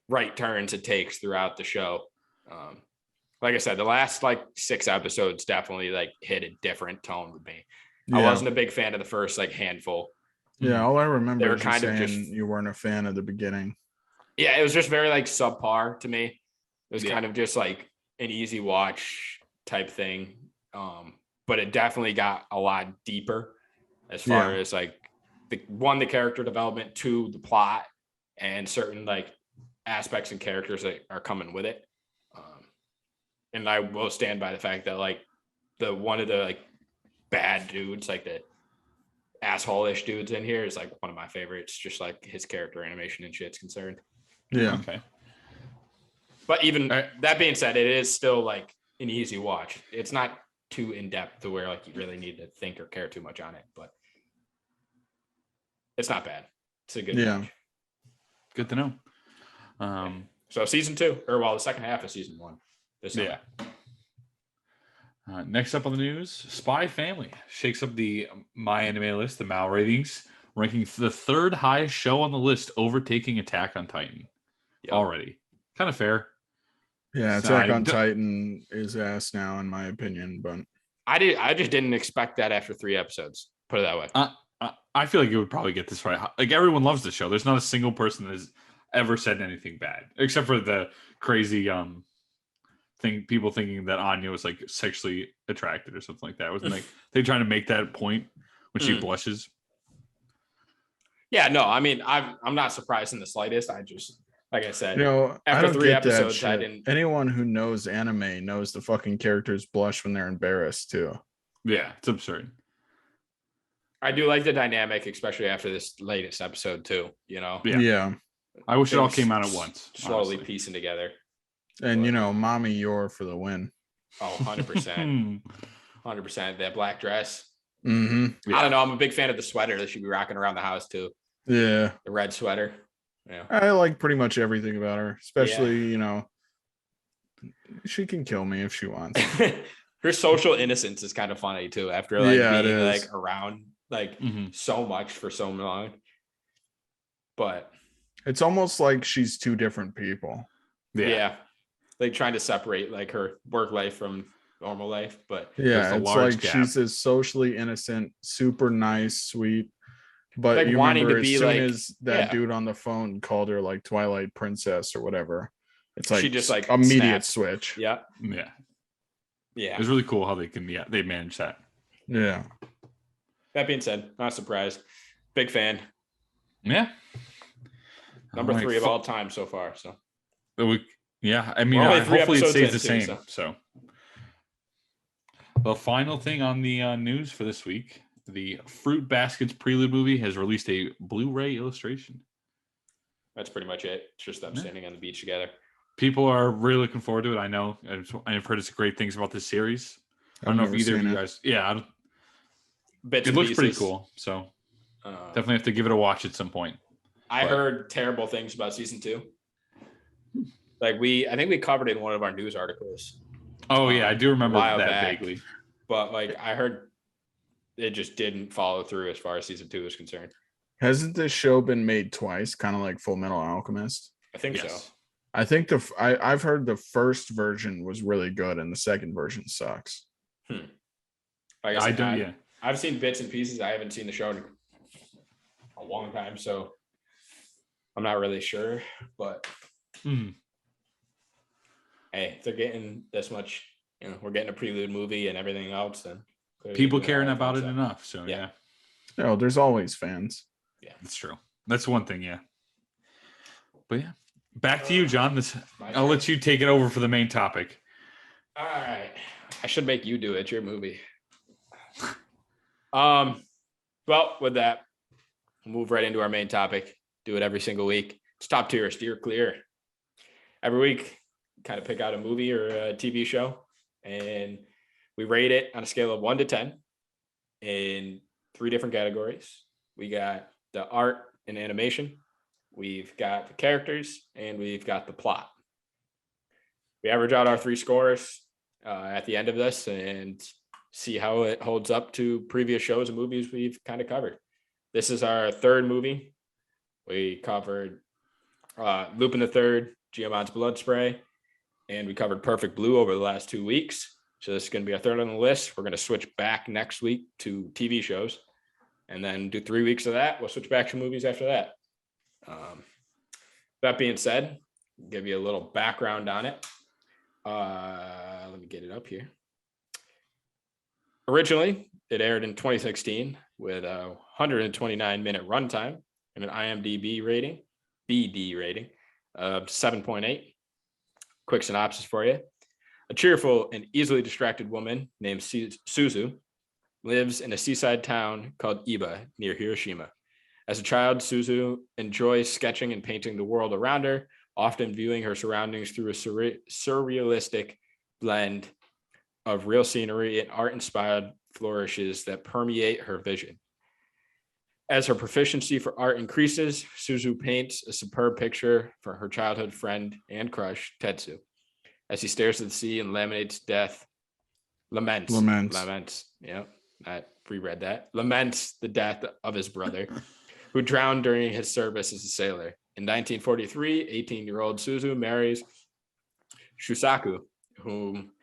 right turns it takes throughout the show. Like I said, the last like 6 episodes definitely like hit a different tone with me. Yeah. I wasn't a big fan of the first like handful. Yeah, all I remember They were is kind you of saying just you weren't a fan of the beginning. Yeah, it was just very like subpar to me. It was kind of just like an easy watch type thing. But it definitely got a lot deeper as far as like the character development, 2, the plot, and certain like aspects and characters that are coming with it. And I will stand by the fact that like one of the like bad dudes, like the asshole-ish dudes in here is like one of my favorites, just like his character animation and shit's concerned. Yeah. Okay. But even that being said, it is still like an easy watch. It's not too in-depth to where like you really need to think or care too much on it, but it's not bad. It's a good watch. Good to know. So season 2, or the second half of season 1. Next up on the news, Spy Family shakes up the My Anime list, the MAL ratings, ranking the 3rd highest show on the list, overtaking Attack on Titan. Already. Kind of fair. Yeah, Attack on Titan is ass now, in my opinion, but I just didn't expect that after 3 episodes. Put it that way. I feel like it would probably get this right. Like everyone loves the show. There's not a single person that has ever said anything bad, except for the crazy people thinking that Anya was like sexually attracted or something like that. Wasn't like they trying to make that point when she blushes? Yeah, no, I mean I'm not surprised in the slightest. I just, like I said, after I don't 3 episodes, I didn't. Anyone who knows anime knows the fucking characters blush when they're embarrassed too. Yeah, it's absurd. I do like the dynamic, especially after this latest episode too. Yeah. I wish it all came out at once. Slowly piecing together. And Mommy Yor for the win. Oh, 100%. 100%. That black dress. Mm-hmm. I don't know. I'm a big fan of the sweater that she'd be rocking around the house too. Yeah. The red sweater. Yeah. I like pretty much everything about her, especially, she can kill me if she wants. Her social innocence is kind of funny too, after like being like around like so much for so long. But it's almost like she's 2 different people. Yeah. Like trying to separate like her work life from normal life, but yeah, it's like she's this socially innocent, super nice, sweet, but like you remember as soon as that dude on the phone called her like Twilight Princess or whatever, it's like she just like immediate switch. Yeah. It was really cool how they managed that. Yeah. That being said, not surprised. Big fan. Yeah. Number 3 of all time so far. So. I mean, hopefully it stays the same. So, the final thing on the news for this week, the Fruit Baskets Prelude movie has released a Blu-ray illustration. That's pretty much it. It's just them standing on the beach together. People are really looking forward to it. I know. I've heard great things about this series. I don't know if either of you guys. Yeah, it looks pretty cool. So definitely have to give it a watch at some point. I heard terrible things about season 2. Like I think we covered it in one of our news articles. Oh yeah, I do remember that vaguely. But like I heard it just didn't follow through as far as season 2 is concerned. Hasn't this show been made twice, kind of like Full Metal Alchemist? I think so. I think I've heard the first version was really good and the second version sucks. I don't. Yeah, I've seen bits and pieces. I haven't seen the show in a long time, so I'm not really sure. But hey, if they're getting this much, we're getting a prelude movie and everything else, then people caring about it enough. So yeah. No, there's always fans. Yeah, that's true. That's one thing. Yeah. But yeah, back to you, John. I'll let you take it over for the main topic. All right. I should make you do it. It's your movie. Well, with that, we'll move right into our main topic. Do it every single week. It's top tier, steer clear. Every week, kind of pick out a movie or a TV show, and we rate it on a scale of 1 to 10 in 3 different categories. We got the art and animation, we've got the characters, and we've got the plot. We average out our 3 scores at the end of this and see how it holds up to previous shows and movies we've kind of covered. This is our 3rd movie. We covered Lupin the Third, Giamat's Blood Spray, and we covered Perfect Blue over the last 2 weeks. So this is going to be our 3rd on the list. We're going to switch back next week to TV shows, and then do 3 weeks of that. We'll switch back to movies after that. That being said, I'll give you a little background on it. Let me get it up here. Originally, it aired in 2016 with a 129-minute runtime and an IMDb rating, BD rating, of 7.8. Quick synopsis for you. A cheerful and easily distracted woman named Suzu lives in a seaside town called Iba near Hiroshima. As a child, Suzu enjoys sketching and painting the world around her, often viewing her surroundings through a surrealistic blend of real scenery and art-inspired flourishes that permeate her vision. As her proficiency for art increases, Suzu paints a superb picture for her childhood friend and crush, Tetsu. As he stares at the sea and laments. Yeah, I reread that. Laments the death of his brother, who drowned during his service as a sailor. In 1943, 18-year-old Suzu marries Shusaku, whom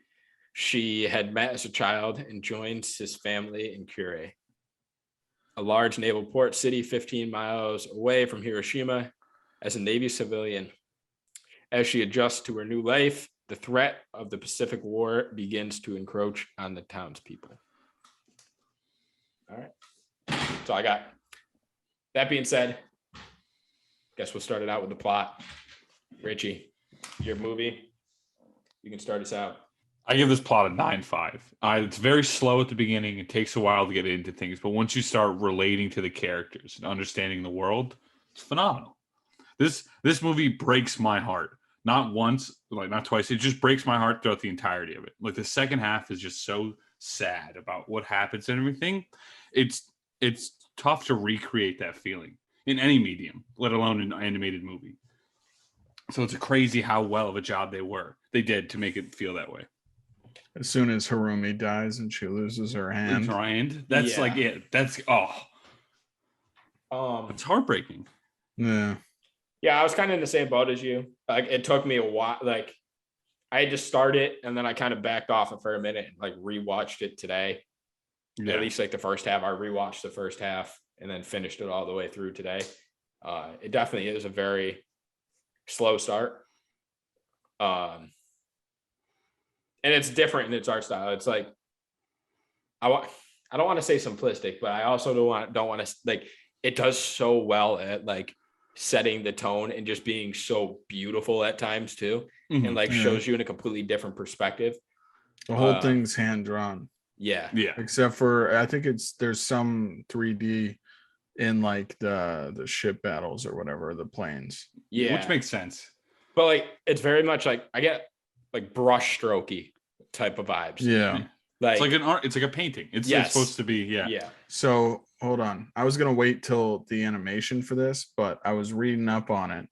she had met as a child, and joins his family in Kure, a large naval port city 15 miles away from Hiroshima, as a Navy civilian. As she adjusts to her new life, the threat of the Pacific War begins to encroach on the townspeople. All right. So I got. That being said, guess we'll start it out with the plot. Richie, your movie. You can start us out. I give this plot a 9.5. It's very slow at the beginning. It takes a while to get into things, but once you start relating to the characters and understanding the world, it's phenomenal. This movie breaks my heart. Not once, like not twice. It just breaks my heart throughout the entirety of it. Like the second half is just so sad about what happens and everything. It's tough to recreate that feeling in any medium, let alone an animated movie. So it's crazy how well of a job they did to make it feel that way. As soon as Harumi dies and she loses her hand. That's like it. That's it's heartbreaking. Yeah. Yeah, I was kind of in the same boat as you. Like it took me a while. Like I had to start it and then I kind of backed off it for a minute and like rewatched it today. Yeah. At least like the first half. I rewatched the first half and then finished it all the way through today. It definitely is a very slow start. And it's different in its art style. It's like I don't want to say simplistic, but I also don't want to like it does so well at like setting the tone and just being so beautiful at times too, and like shows you in a completely different perspective. The whole thing's hand drawn. Yeah. Except for I think there's some 3D in like the ship battles or whatever, the planes. Yeah, which makes sense. but like it's very much like I get like brush strokey type of vibes. Yeah. Like It's like an art. It's like a painting. It's supposed to be. Yeah. yeah. So hold on. I was gonna wait till the animation for this, but I was reading up on it.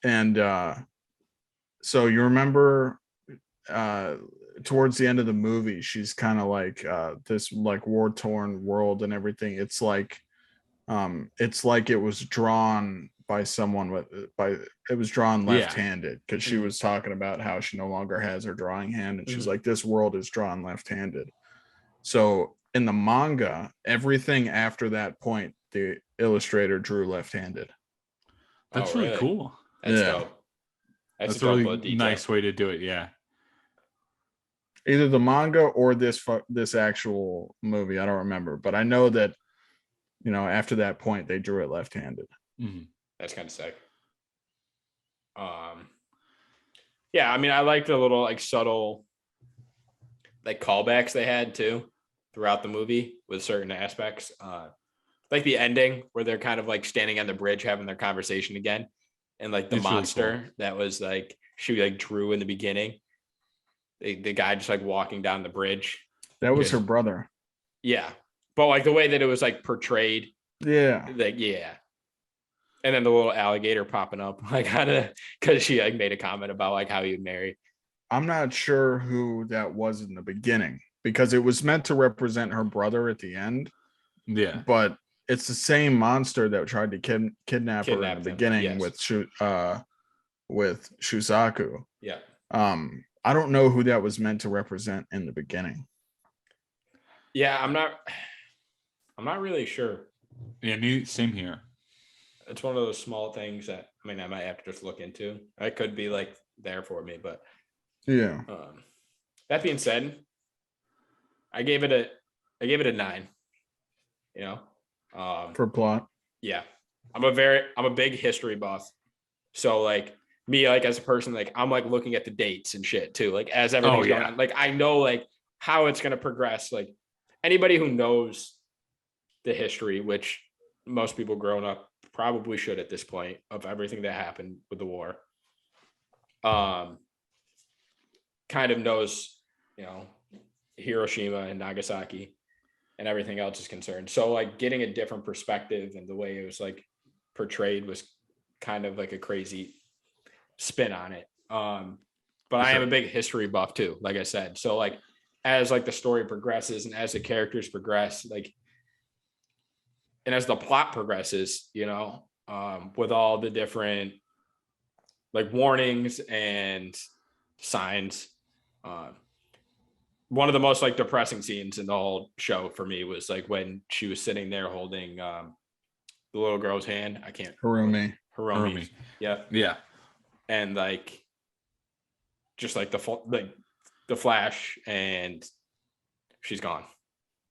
And so you remember towards the end of the movie, she's kind of like this like war-torn world and everything. It's like it was drawn by someone it was drawn left-handed because she was talking about how she no longer has her drawing hand, and she's like, this world is drawn left-handed. So in the manga, everything after that point, the illustrator drew left-handed. That's really cool. That's Yeah. dope. That's a really nice way to do it. Yeah. Either the manga or this actual movie, I don't remember, but I know that, you know, after that point they drew it left-handed. That's kind of sick. Yeah, I mean, I like the little like subtle like callbacks they had too throughout the movie with certain aspects. Like the ending where they're kind of like standing on the bridge having their conversation again, and like the monster really cool. That was like she like drew in the beginning. The guy just like walking down the bridge. That was her brother. Yeah, but like the way that it was like portrayed. Yeah. Like yeah. And then the little alligator popping up, like kind of because she like made a comment about like how you'd marry. I'm not sure who that was in the beginning because it was meant to represent her brother at the end. Yeah, but it's the same monster that tried to kidnap her in the beginning. Yes. with Shusaku. Yeah. I don't know who that was meant to represent in the beginning. Yeah, I'm not really sure. Yeah, same here. It's one of those small things that I mean I might have to just look into. It could be like there for me, but yeah. That being said, I gave it a 9. You know, for plot. Yeah, I'm a big history buff, so like me, like as a person, like I'm like looking at the dates and shit too, like as everything's going on. Like I know like how it's gonna progress. Like anybody who knows the history, which most people growing up probably should at this point of everything that happened with the war, kind of knows, you know, Hiroshima and Nagasaki and everything else is concerned. So like getting a different perspective and the way it was like portrayed was kind of like a crazy spin on it. But I am a big history buff too, like I said. So like as like the story progresses and as the characters progress, like and as the plot progresses, you know, with all the different like warnings and signs, one of the most like depressing scenes in the whole show for me was like when she was sitting there holding the little girl's hand. I can't. Harumi. Yeah. And like, just like the flash, and she's gone.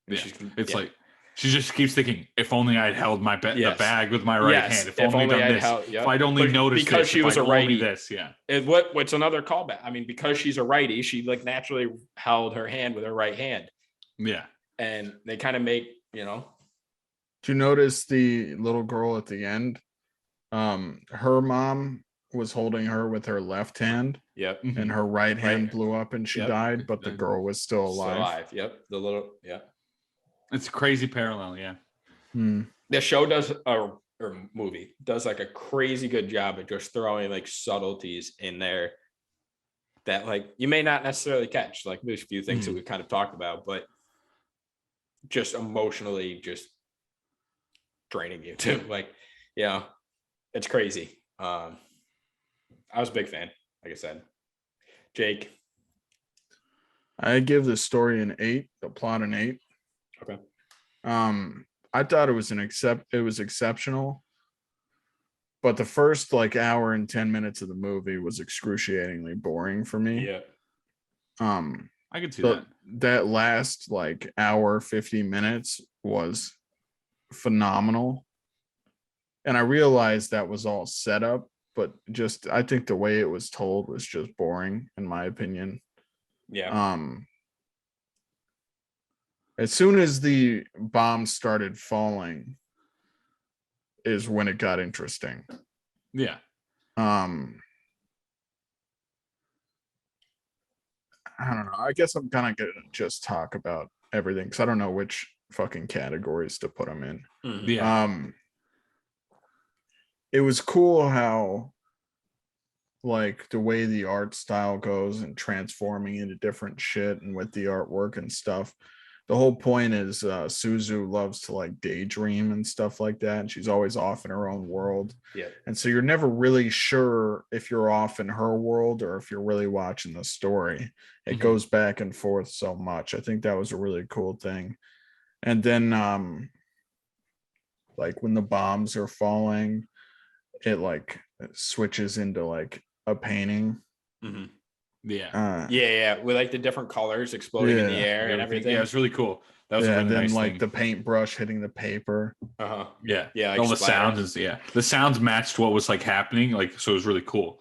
And it's like she just keeps thinking, if only I'd held the bag with my right hand. If only done this. If I'd only noticed because this, she was a righty. This, yeah. What's another callback? I mean, because she's a righty, she like naturally held her hand with her right hand. Yeah. And they kind of make, you know. Do you notice the little girl at the end? Her mom was holding her with her left hand. Yep. And her right hand blew up and she died, but the girl was still alive. Yep. It's a crazy parallel, yeah. The show does or movie does like a crazy good job of just throwing like subtleties in there that like you may not necessarily catch. Like there's a few things that we've kind of talked about, but just emotionally just draining you too. Like, you know, it's crazy. I was a big fan, like I said. Jake. I give the story an 8, the plot an 8. Okay. I thought it was exceptional, but the first like hour and 10 minutes of the movie was excruciatingly boring for me. Yeah. I could see that. That last like hour 50 minutes was phenomenal. And I realized that was all set up, but just I think the way it was told was just boring, in my opinion. Yeah. As soon as the bombs started falling is when it got interesting. Yeah. I don't know. I guess I'm kind of gonna just talk about everything because I don't know which fucking categories to put them in. Yeah. It was cool how like the way the art style goes and transforming into different shit and with the artwork and stuff. The whole point is Suzu loves to like daydream and stuff like that, and she's always off in her own world. Yeah. And so you're never really sure if you're off in her world or if you're really watching the story. It goes back and forth so much. I think that was a really cool thing. And then like when the bombs are falling, it like switches into like a painting. Yeah. With like the different colors exploding in the air and everything. Yeah, it's really cool. That was a really then nice like thing. the paintbrush hitting the paper. Yeah. Like all the splatter. sounds the sounds matched what was like happening, like, so it was really cool.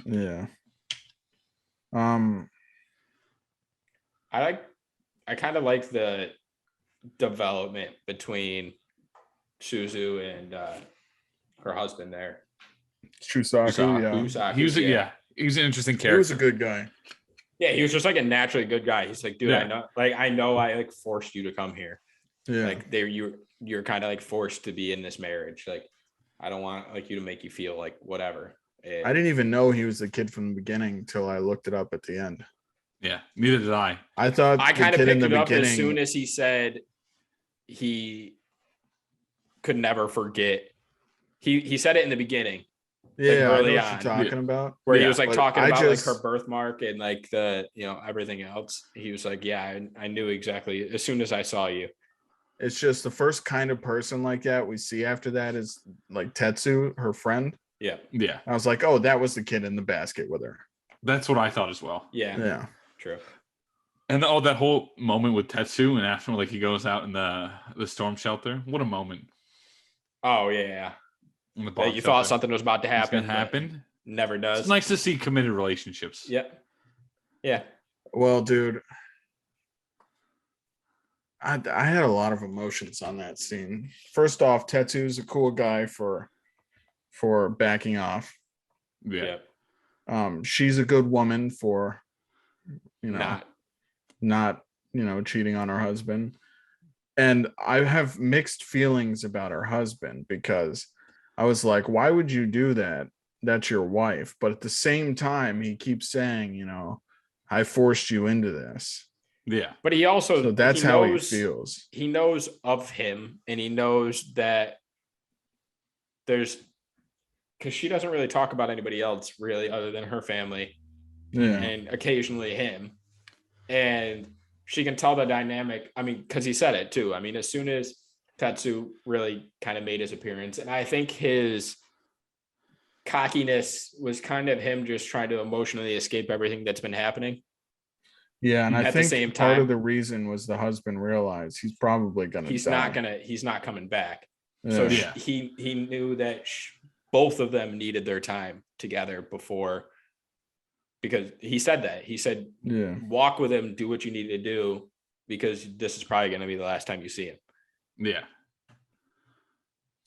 Yeah. I kind of like the development between Suzu and her husband there. Chusaku, yeah. Usaku, He was he was an interesting character. He was a good guy. Yeah, he was just like a naturally good guy. He's like, dude, I know I like forced you to come here. Yeah. Like you're kind of like forced to be in this marriage. Like, I don't want like you to make you feel like whatever. And I didn't even know he was the kid from the beginning until I looked it up at the end. Yeah, neither did I. I thought I kind of kid picked in the it up beginning, as soon as he said he could never forget. He said it in the beginning. Yeah, like, I know early what on. you're talking about. Where he was like but talking I about just- like her birthmark and like the, you know, everything else. He was like, yeah, I knew exactly as soon as I saw you. It's just the first kind of person like that we see after that is like Tetsu, her friend. Yeah. Yeah. I was like, oh, that was the kid in the basket with her. That's what I thought as well. Yeah. Yeah. True. And that whole moment with Tetsu and after like he goes out in the storm shelter. What a moment. Oh yeah. In the That bomb you shelter. thought something was about to It's gonna happen. happen. Never does. It's nice to see committed relationships. Yep. Yeah. Well, dude, I had a lot of emotions on that scene. First off, Tetsu's a cool guy for backing off. Yeah. She's a good woman for, you know, not cheating on her husband. And I have mixed feelings about her husband because I was like, why would you do that? That's your wife. But at the same time, he keeps saying, you know, I forced you into this. Yeah. But he also, So that's how he feels. He knows of him, and he knows that because she doesn't really talk about anybody else really other than her family. Yeah. And occasionally him. And she can tell the dynamic. I mean, because he said it too. I mean, as soon as Tetsu really kind of made his appearance, and I think his cockiness was kind of him just trying to emotionally escape everything that's been happening. Yeah, and I At the think same part time, of the reason was the husband realized he's probably gonna he's die. not coming back. Yeah. So Yeah. he knew that both of them needed their time together before, because he said that. He said, Yeah. walk with him, do what you need to do, because this is probably going to be the last time you see him. Yeah.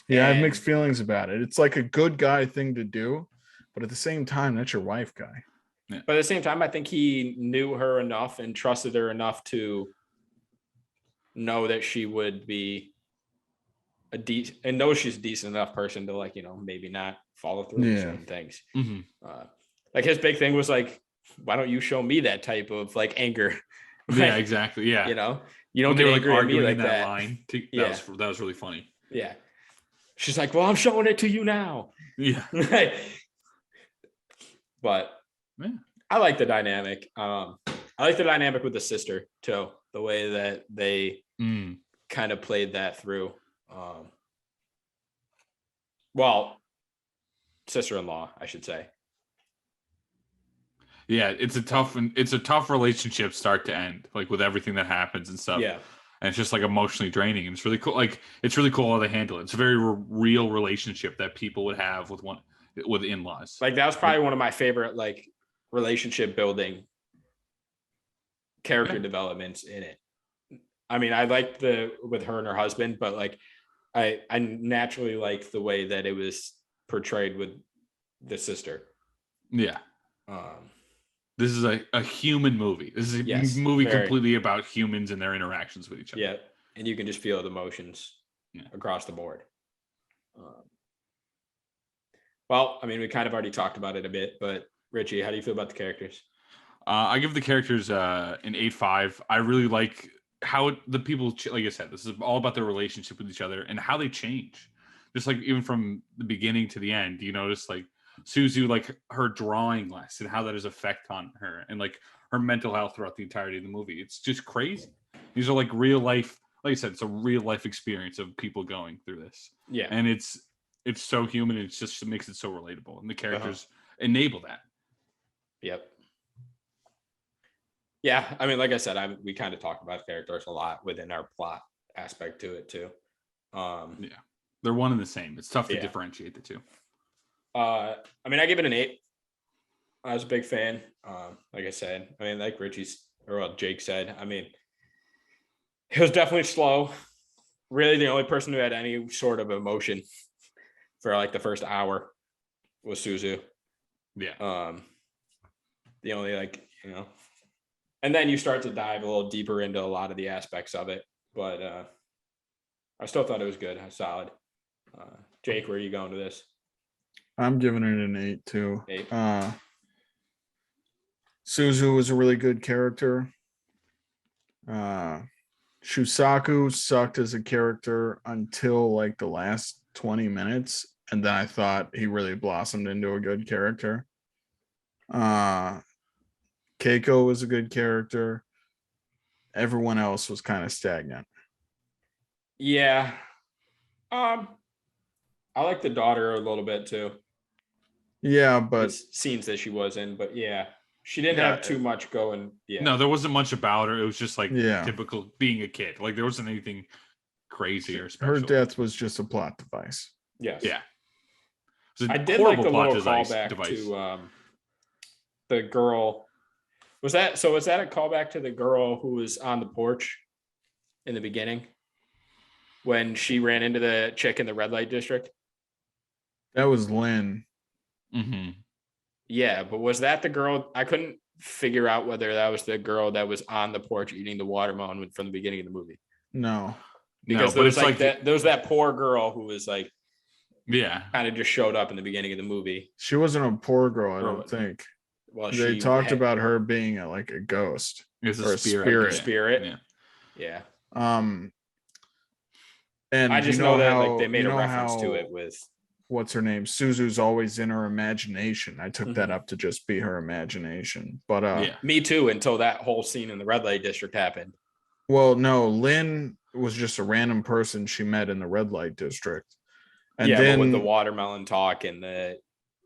Yeah, I have And- mixed feelings about it. It's like a good guy thing to do, but at the same time, that's your wife, guy. But at the same time, I think he knew her enough and trusted her enough to know that she would be and know she's a decent enough person to, like, you know, maybe not follow through with Yeah. certain things. Mm-hmm. Like his big thing was like, why don't you show me that type of like anger? Yeah, Like, exactly. Yeah. you know, you When don't they get were like angry at me arguing like in that that. line. Yeah. That was really funny. Yeah. She's like, well, I'm showing it to you now. Yeah. But Yeah. I like the dynamic. I like the dynamic with the sister too. The way that they kind of played that through. Well, sister-in-law, I should say. Yeah, it's a tough relationship start to end, like with everything that happens and stuff. Yeah. And it's just like emotionally draining. And it's really cool. Like, it's really cool how they handle it. It's a very real relationship that people would have with in-laws. Like that was probably one of my favorite like relationship building character developments in it. I mean, I liked with her and her husband, but like I naturally like the way that it was portrayed with the sister. Yeah. Um, This is a human movie. This is a Yes, movie very. completely about humans and their interactions with each other. yeah, and you can just feel the emotions across the board. Well, I mean, we kind of already talked about it a bit, but Richie, how do you feel about the characters? I give the characters an 8.5. I really like how the people, like I said, this is all about their relationship with each other and how they change. Just like even from the beginning to the end, you notice like Suzu, like her drawing less and how that has effect on her and like her mental health throughout the entirety of the movie. It's just crazy. These are like real life, like I said, it's a real life experience of people going through this. Yeah. And it's so human. And it makes it so relatable. And the characters enable that. Yep. Yeah, I mean, like I said, we kind of talked about characters a lot within our plot aspect to it too. Yeah, they're one and the same. It's tough to differentiate the two. I mean, I give it an 8. I was a big fan. Like I said, I mean, like Jake said, I mean, it was definitely slow. Really, the only person who had any sort of emotion for like the first hour was Suzu. Yeah. The only and then you start to dive a little deeper into a lot of the aspects of it, but I still thought it was good, solid. Jake, where are you going to this? I'm giving it an 8 too. 8. Suzu was a really good character. Shusaku sucked as a character until like the last 20 minutes, and then I thought he really blossomed into a good character. Keiko was a good character. Everyone else was kind of stagnant. Yeah. I like the daughter a little bit too. Yeah, but scenes that she was in, but yeah, she didn't have too much going. Yeah. No, there wasn't much about her. It was just like typical being a kid. Like there wasn't anything crazy or special. Her death was just a plot device. Yes. Yeah. I did like the little callback to the girl. Was that a callback to the girl who was on the porch in the beginning when she ran into the chick in the red light district? That was Lynn. Mm-hmm. Yeah, but was that the girl? I couldn't figure out whether that was the girl that was on the porch eating the watermelon from the beginning of the movie. No, because there was that poor girl who was like, kind of just showed up in the beginning of the movie. She wasn't a poor girl, I don't think. Well, they talked about her being like a ghost or a spirit. Yeah. And I just know that like they made a reference to it with what's her name? Suzu's always in her imagination. I took that up to just be her imagination. But me too, until that whole scene in the red light district happened. Well, no, Lynn was just a random person she met in the red light district. And then but with the watermelon talk and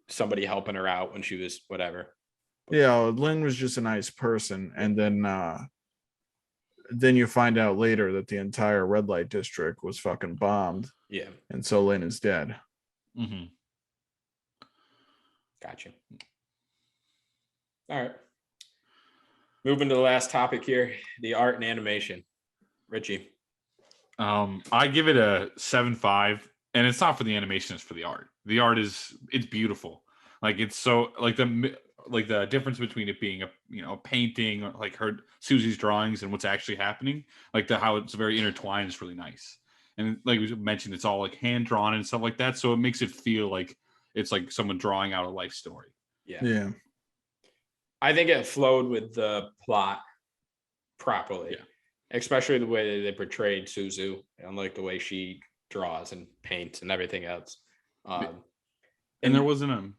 somebody helping her out when she was whatever. Yeah, Lynn was just a nice person, and then you find out later that the entire red light district was fucking bombed. Yeah, and so Lynn is dead. Mm-hmm. Gotcha. All right, moving to the last topic here: the art and animation. Richie, I give it a 7.5, and it's not for the animation; it's for the art. The art it's beautiful. Like it's so like the difference between it being a painting, like Susie's drawings and what's actually happening, like how it's very intertwined is really nice. And like we mentioned, it's all like hand drawn and stuff like that. So it makes it feel like it's like someone drawing out a life story. Yeah. I think it flowed with the plot properly, especially the way that they portrayed Suzu and like the way she draws and paints and everything else. And there wasn't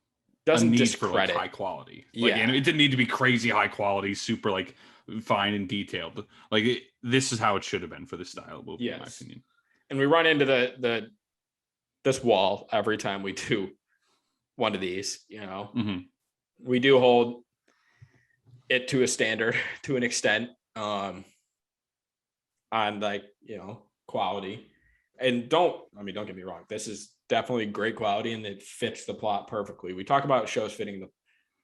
doesn't need discredit for like high quality. And it didn't need to be crazy high quality, super like fine and detailed. Like this is how it should have been for this style of movie, in my opinion. And we run into this wall every time we do one of these. We do hold it to a standard to an extent on like quality. And don't get me wrong, this is definitely great quality and it fits the plot perfectly. We talk about shows fitting the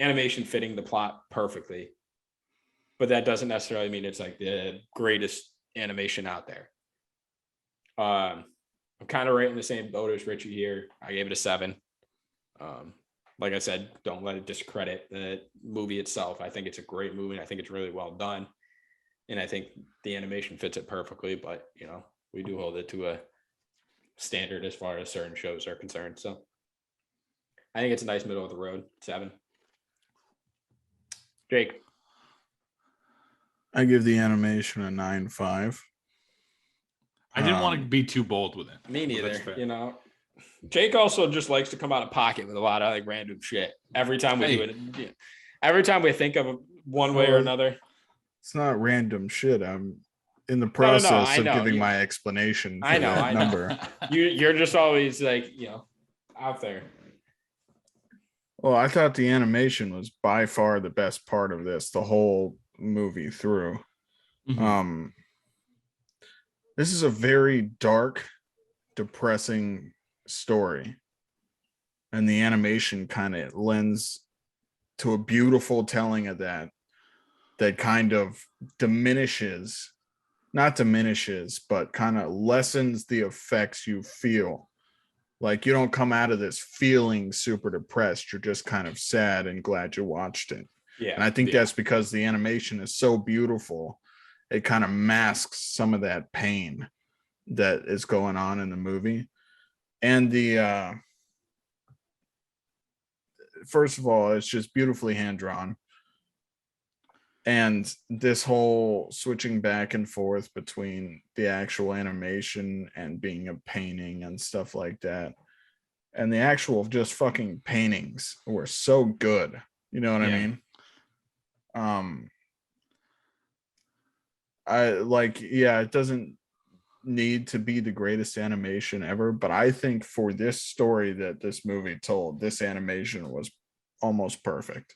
animation fitting the plot perfectly, but that doesn't necessarily mean it's like the greatest animation out there. I'm kind of right in the same boat as Richie here. I gave it a 7. Like I said, don't let it discredit the movie itself. I think it's a great movie. And I think it's really well done. And I think the animation fits it perfectly. But, you know, we do hold it to a standard as far as certain shows are concerned. So I think it's a nice middle of the road 7. Jake. I give the animation a 9.5. I didn't want to be too bold with it. Me neither. You know, Jake also just likes to come out of pocket with a lot of like random shit every time we do it. Every time we think of one way or another. It's not random shit. I'm in the process of giving my explanation for that number. You're just always like, you know, out there. Well, I thought the animation was by far the best part of this, the whole movie through. Mm-hmm. This is a very dark, depressing story. And the animation kind of lends to a beautiful telling of that kind of not diminishes, but kind of lessens the effects you feel. Like you don't come out of this feeling super depressed. You're just kind of sad and glad you watched it. Yeah. And I think that's because the animation is so beautiful. It kind of masks some of that pain that is going on in the movie. And the first of all, it's just beautifully hand drawn. And this whole switching back and forth between the actual animation and being a painting and stuff like that. And the actual just fucking paintings were so good. You know what I mean? It doesn't need to be the greatest animation ever, but I think for this story that this movie told, this animation was almost perfect.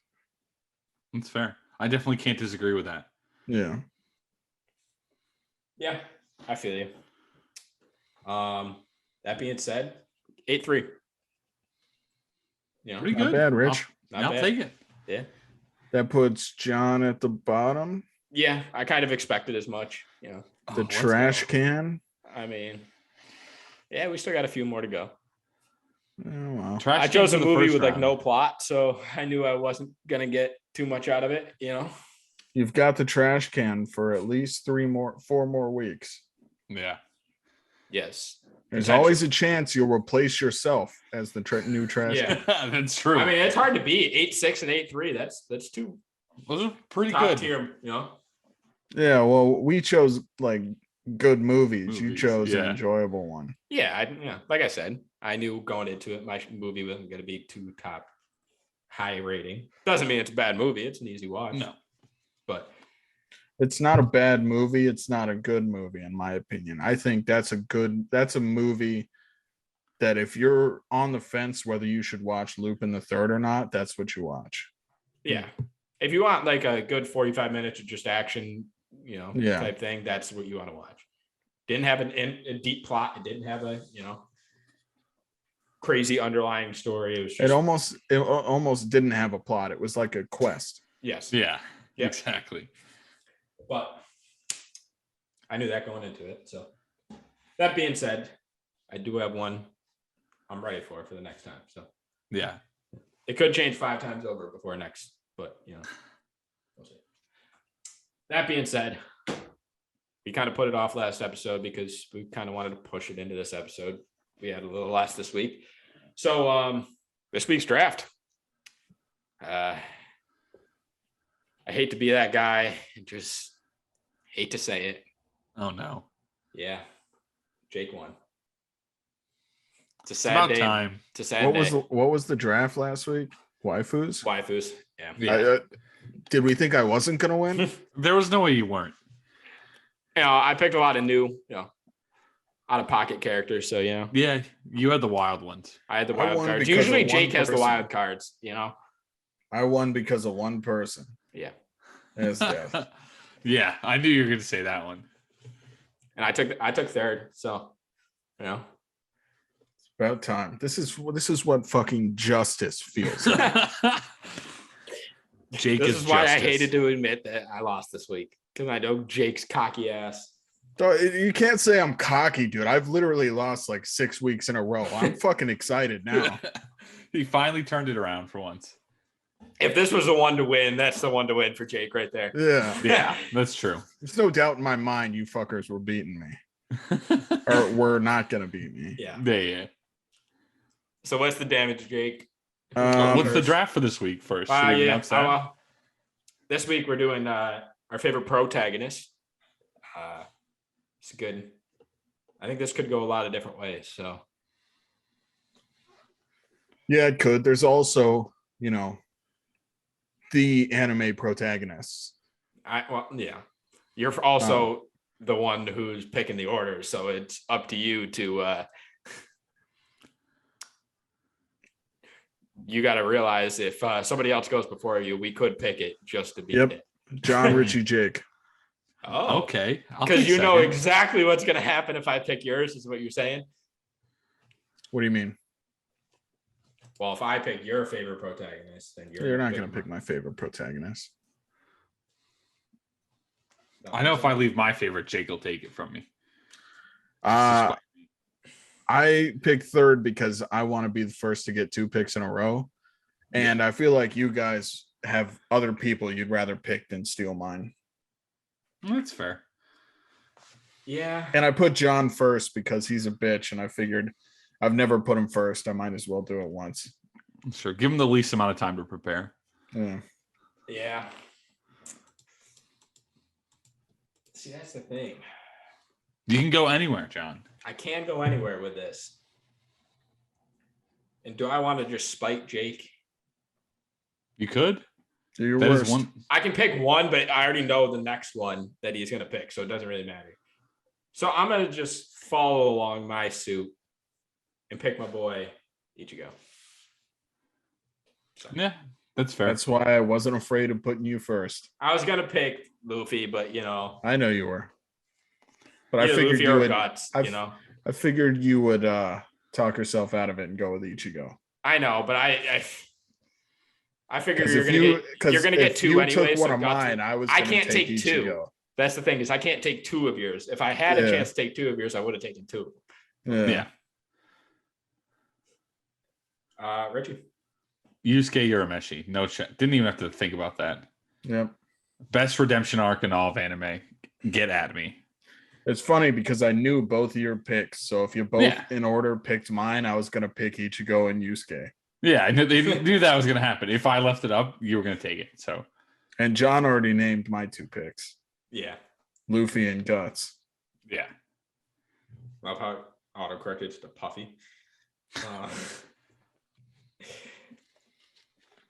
That's fair. I definitely can't disagree with that. Yeah. Yeah, I feel you. That being said, 8.3. You know, pretty not good. Bad, Rich. I'll take it. Yeah. That puts John at the bottom. Yeah, I kind of expected as much. You know, the trash can. I mean, yeah, we still got a few more to go. Oh, well. I chose a movie with like no plot, so I knew I wasn't gonna get too much out of it. You know, you've got the trash can for at least 4 more weeks. Yeah. Yes. There's always a chance you'll replace yourself as the new trash. Yeah, that's true. I mean, it's hard to beat 8.6 and 8.3. That's two. Those are pretty top good. Tier, you know. Yeah. Well, we chose like good movies. You chose an enjoyable one. Yeah. Like I said, I knew going into it, my movie wasn't going to be too top high rating. Doesn't mean it's a bad movie. It's an easy watch. No. But it's not a bad movie. It's not a good movie, in my opinion. I think that's a movie that if you're on the fence whether you should watch Lupin the Third or not, that's what you watch. Yeah. If you want like a good 45 minutes of just action, you know, type thing, that's what you want to watch. Didn't have a deep plot. It didn't have a, you know, crazy underlying story. It was just, it almost didn't have a plot. It was like a quest. Yes. Yeah. Exactly. But I knew that going into it. So that being said, I do have one I'm ready for the next time. So yeah, it could change 5 times over before next, but you know, we'll see. That being said, we kind of put it off last episode because we kind of wanted to push it into this episode. We had a little less this week. So this week's draft. I hate to be that guy and just hate to say it. Oh no. Yeah. Jake won. It's a sad day. Time. It's a sad day. What was the draft last week? Waifus? Yeah. Did we think I wasn't going to win? There was no way you weren't. You know, I picked a lot of new, you know, out of pocket characters. So, you know. Yeah, you had the wild ones. I had the wild cards. Usually Jake has the wild cards, you know. I won because of one person. Yeah. Yeah, I knew you were going to say that one. And I took third. So, you know. It's about time. This is what fucking justice feels like. This is why I hated to admit that I lost this week, because I know Jake's cocky ass So you can't say I'm cocky, dude. I've literally lost like 6 weeks in a row. I'm fucking excited now. He finally turned it around for once. If this was the one to win, that's the one to win for Jake right there. Yeah. Yeah, that's true. There's no doubt in my mind you fuckers were beating me. Or were not gonna beat me. Yeah. Yeah. So what's the damage, Jake? What's the draft for this week first? Should we announce that? This week we're doing our favorite protagonist. It's good. I think this could go a lot of different ways. So Yeah, it could. There's also, the anime protagonists. yeah. You're also the one who's picking the order, so it's up to you to you got to realize if somebody else goes before you, we could pick it just to beat it. John, Richie, Jake. Oh, okay. Because you know exactly what's going to happen if I pick yours, is what you're saying. What do you mean? Well, if I pick your favorite protagonist, then you're not going to pick my favorite protagonist. I know if I leave my favorite, Jake will take it from me. I picked third because I want to be the first to get 2 picks in a row. And I feel like you guys have other people you'd rather pick than steal mine. That's fair. Yeah. And I put John first because he's a bitch, and I figured I've never put him first. I might as well do it once. Sure. Give him the least amount of time to prepare. Yeah. See, that's the thing. You can go anywhere, John. I can go anywhere with this. And do I want to just spite Jake? You could. Do your worst. I can pick one, but I already know the next one that he's going to pick, so it doesn't really matter. So I'm going to just follow along my suit and pick my boy Ichigo. So. Yeah, that's fair. That's why I wasn't afraid of putting you first. I was going to pick Luffy, but I know you were. But I figured Luffy you would. Guts, I figured you would talk yourself out of it and go with Ichigo. I know, but I figured you're gonna get 2 anyway. Took one of mine, I can't take Ichigo. 2. That's the thing, is I can't take 2 of yours. If I had a chance to take 2 of yours, I would have taken 2. Yeah. Richie. Yusuke Urameshi. No shit. Didn't even have to think about that. Yep. Best redemption arc in all of anime. Get at me. It's funny because I knew both of your picks. So if you both in order picked mine, I was going to pick Ichigo and Yusuke. Yeah, I knew that was going to happen. If I left it up, you were going to take it. So, and John already named my 2 picks. Yeah. Luffy and Guts. Yeah. Love how autocorrected to Puffy.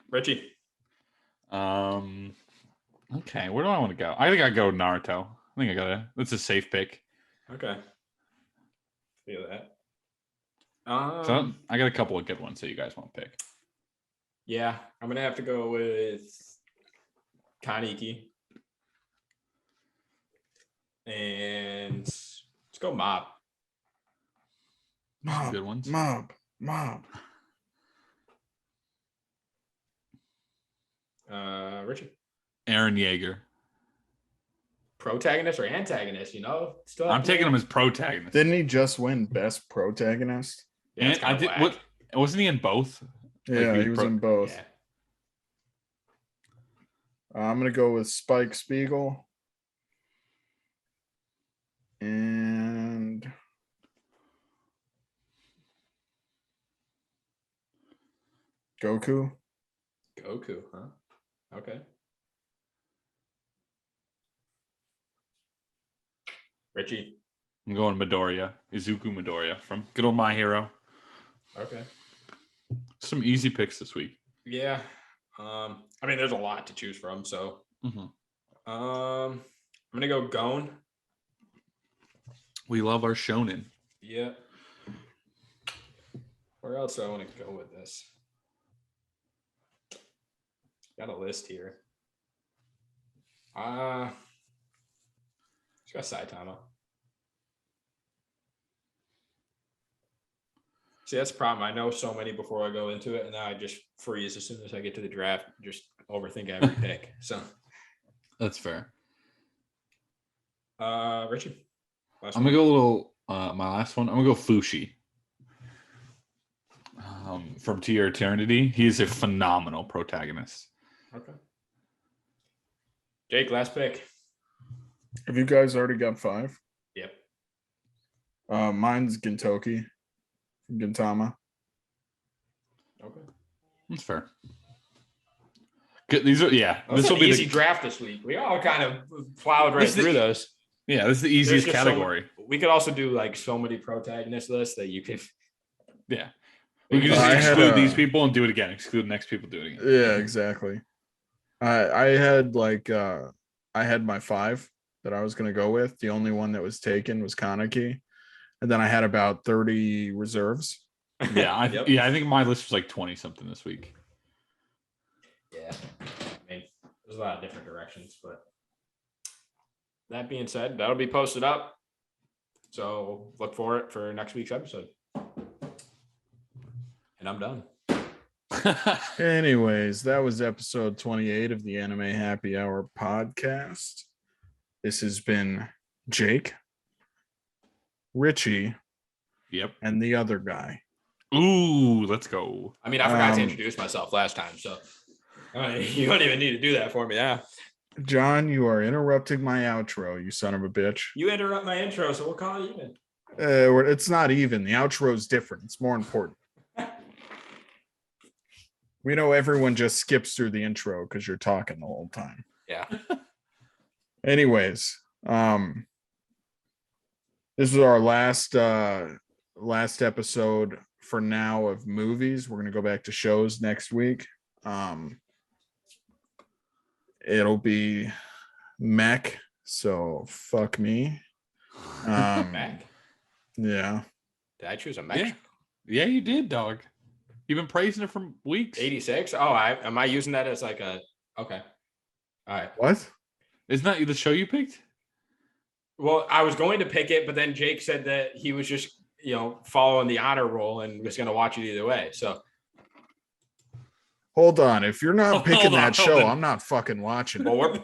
Richie. Okay, where do I want to go? I think I go Naruto. That's a safe pick. Okay. Feel that. So I got a couple of good ones that you guys want to pick. Yeah, I'm gonna have to go with Kaneki. And let's go Mob. Mob. Good ones. Mob. Richie. Eren Yeager. Protagonist or antagonist, Still I'm taking him as protagonist. Didn't he just win best protagonist? Yeah, and wasn't he in both? Yeah, he was in both. Yeah. I'm gonna go with Spike Spiegel and Goku. Goku, huh? Okay. Richie. I'm going Midoriya. Izuku Midoriya from good old My Hero. Okay. Some easy picks this week. Yeah. There's a lot to choose from, so I'm gonna go Gon. We love our shonen. Yeah. Where else do I want to go with this? Got a list here. Just got Saitama. See, that's the problem. I know so many before I go into it, and now I just freeze as soon as I get to the draft. Just overthink every pick. So that's fair. Richie. Last I'm one. gonna go a little. My last one. I'm gonna go Fushi. From To Your Eternity. He's a phenomenal protagonist. Okay. Jake, last pick. Have you guys already got 5? Yep. Mine's Gintoki from Gintama. Okay. That's fair. Good, these are This will be easy draft this week. We all kind of plowed right through those. Yeah, this is the easiest category. We could also do like so many protagonist lists that you could. Yeah. We can just exclude these people and do it again. Exclude next people, do it again. Yeah, exactly. I had my 5 that I was gonna go with. The only one that was taken was Kaneki, and then I had about 30 reserves. Yeah, I think my list was like 20 something this week. Yeah, I mean, there's a lot of different directions, but that being said, that'll be posted up. So look for it for next week's episode. And I'm done. Anyways, that was episode 28 of the Anime Happy Hour podcast. This has been Jake, Richie, Yep, and the other guy. Ooh, let's go. I mean, I forgot to introduce myself last time, so you don't even need to do that for me. Yeah, John, you are interrupting my outro, you son of a bitch. you interrupt my intro, so we'll call it even. It's not even. The outro is different. It's more important. We know everyone just skips through the intro because you're talking the whole time. Yeah. Anyways, this is our last episode for now of movies. We're gonna go back to shows next week. It'll be Mech, so fuck me. Mech? Yeah. Did I choose a Mech? Yeah, you did, dog. You've been praising it for weeks. 86? Oh, am I using that as like a okay. All right. What? Isn't that the show you picked? Well, I was going to pick it, but then Jake said that he was just, following the honor roll and was going to watch it either way. So hold on. If you're not picking that show, on. I'm not fucking watching it. well,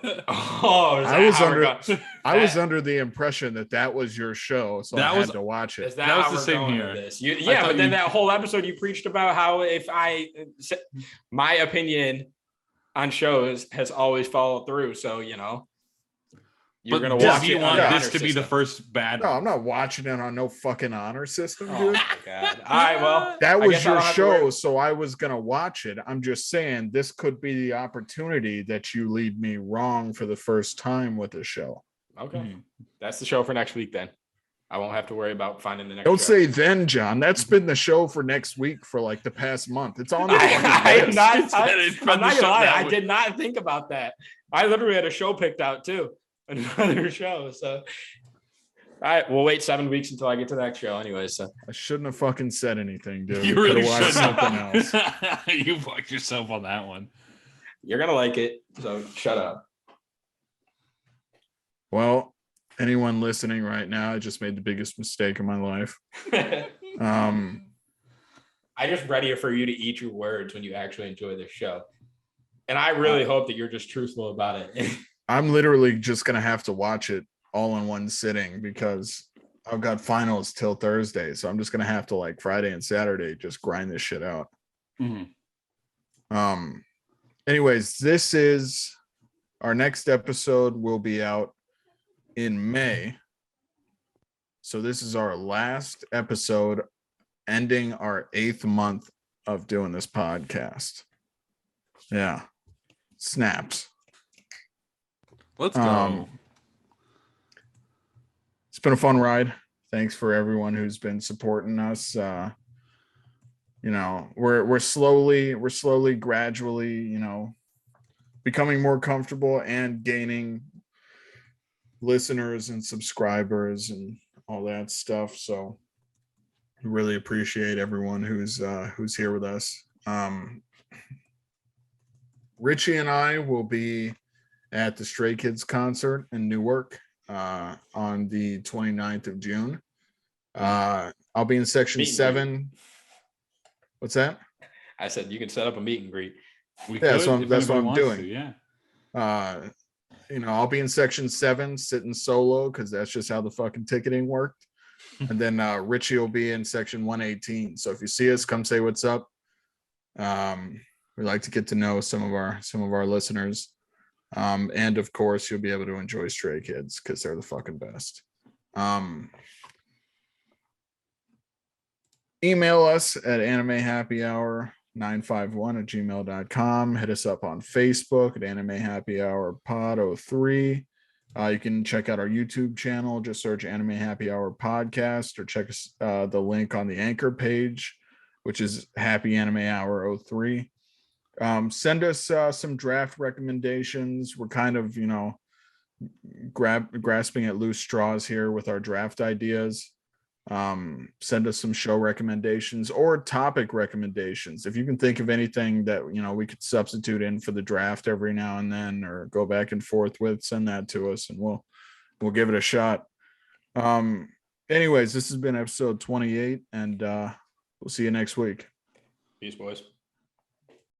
I was under the impression that was your show, so I had to watch it. That was the same here. But then that whole episode you preached about how my opinion on shows has always followed through. So you're gonna watch it. You want this to be the first bad? No, I'm not watching it on no fucking honor system, dude. Oh my god! All right, well, that was your show, so I was gonna watch it. I'm just saying this could be the opportunity that you lead me wrong for the first time with a show. Okay, that's the show for next week. Then I won't have to worry about finding the next. Don't show. say then, John. That's been the show for next week for like the past month. It's on. I'm not gonna lie. I did not think about that. I literally had a show picked out too. Another show. So all right, we'll wait 7 weeks until I get to that show anyway. So I shouldn't have fucking said anything, dude. You really should watched something else. You fucked yourself on that one. You're gonna like it, so shut up. Well, anyone listening right now, I just made the biggest mistake of my life. I just ready for you to eat your words when you actually enjoy this show. And I really hope that you're just truthful about it. I'm literally just going to have to watch it all in one sitting because I've got finals till Thursday. So I'm just going to have to like Friday and Saturday, just grind this shit out. Mm-hmm. Anyways, this is our next episode will be out in May. So this is our last episode ending our 8th month of doing this podcast. Yeah. Snaps. Let's go. It's been a fun ride. Thanks for everyone who's been supporting us. We're slowly, gradually, becoming more comfortable and gaining listeners and subscribers and all that stuff. So we really appreciate everyone who's here with us. Richie and I will be at the Stray Kids concert in Newark on the 29th of June. I'll be in section 7. What's that? I said you can set up a meet and greet. That's what I'm doing. Yeah. I'll be in section 7 sitting solo because that's just how the fucking ticketing worked. And then Richie will be in section 118. So if you see us, come say what's up. We like to get to know some of our listeners. And of course, you'll be able to enjoy Stray Kids because they're the fucking best. Email us at animehappyhour951@gmail.com. Hit us up on Facebook at Anime Happy Hour Pod 03. You can check out our YouTube channel. Just search Anime Happy Hour Podcast or check us the link on the Anchor page, which is Happy Anime Hour 03. Send us some draft recommendations. We're kind of, grasping at loose straws here with our draft ideas. Send us some show recommendations or topic recommendations. If you can think of anything that we could substitute in for the draft every now and then or go back and forth with, send that to us and we'll give it a shot. Anyways, this has been episode 28 and we'll see you next week. Peace, boys.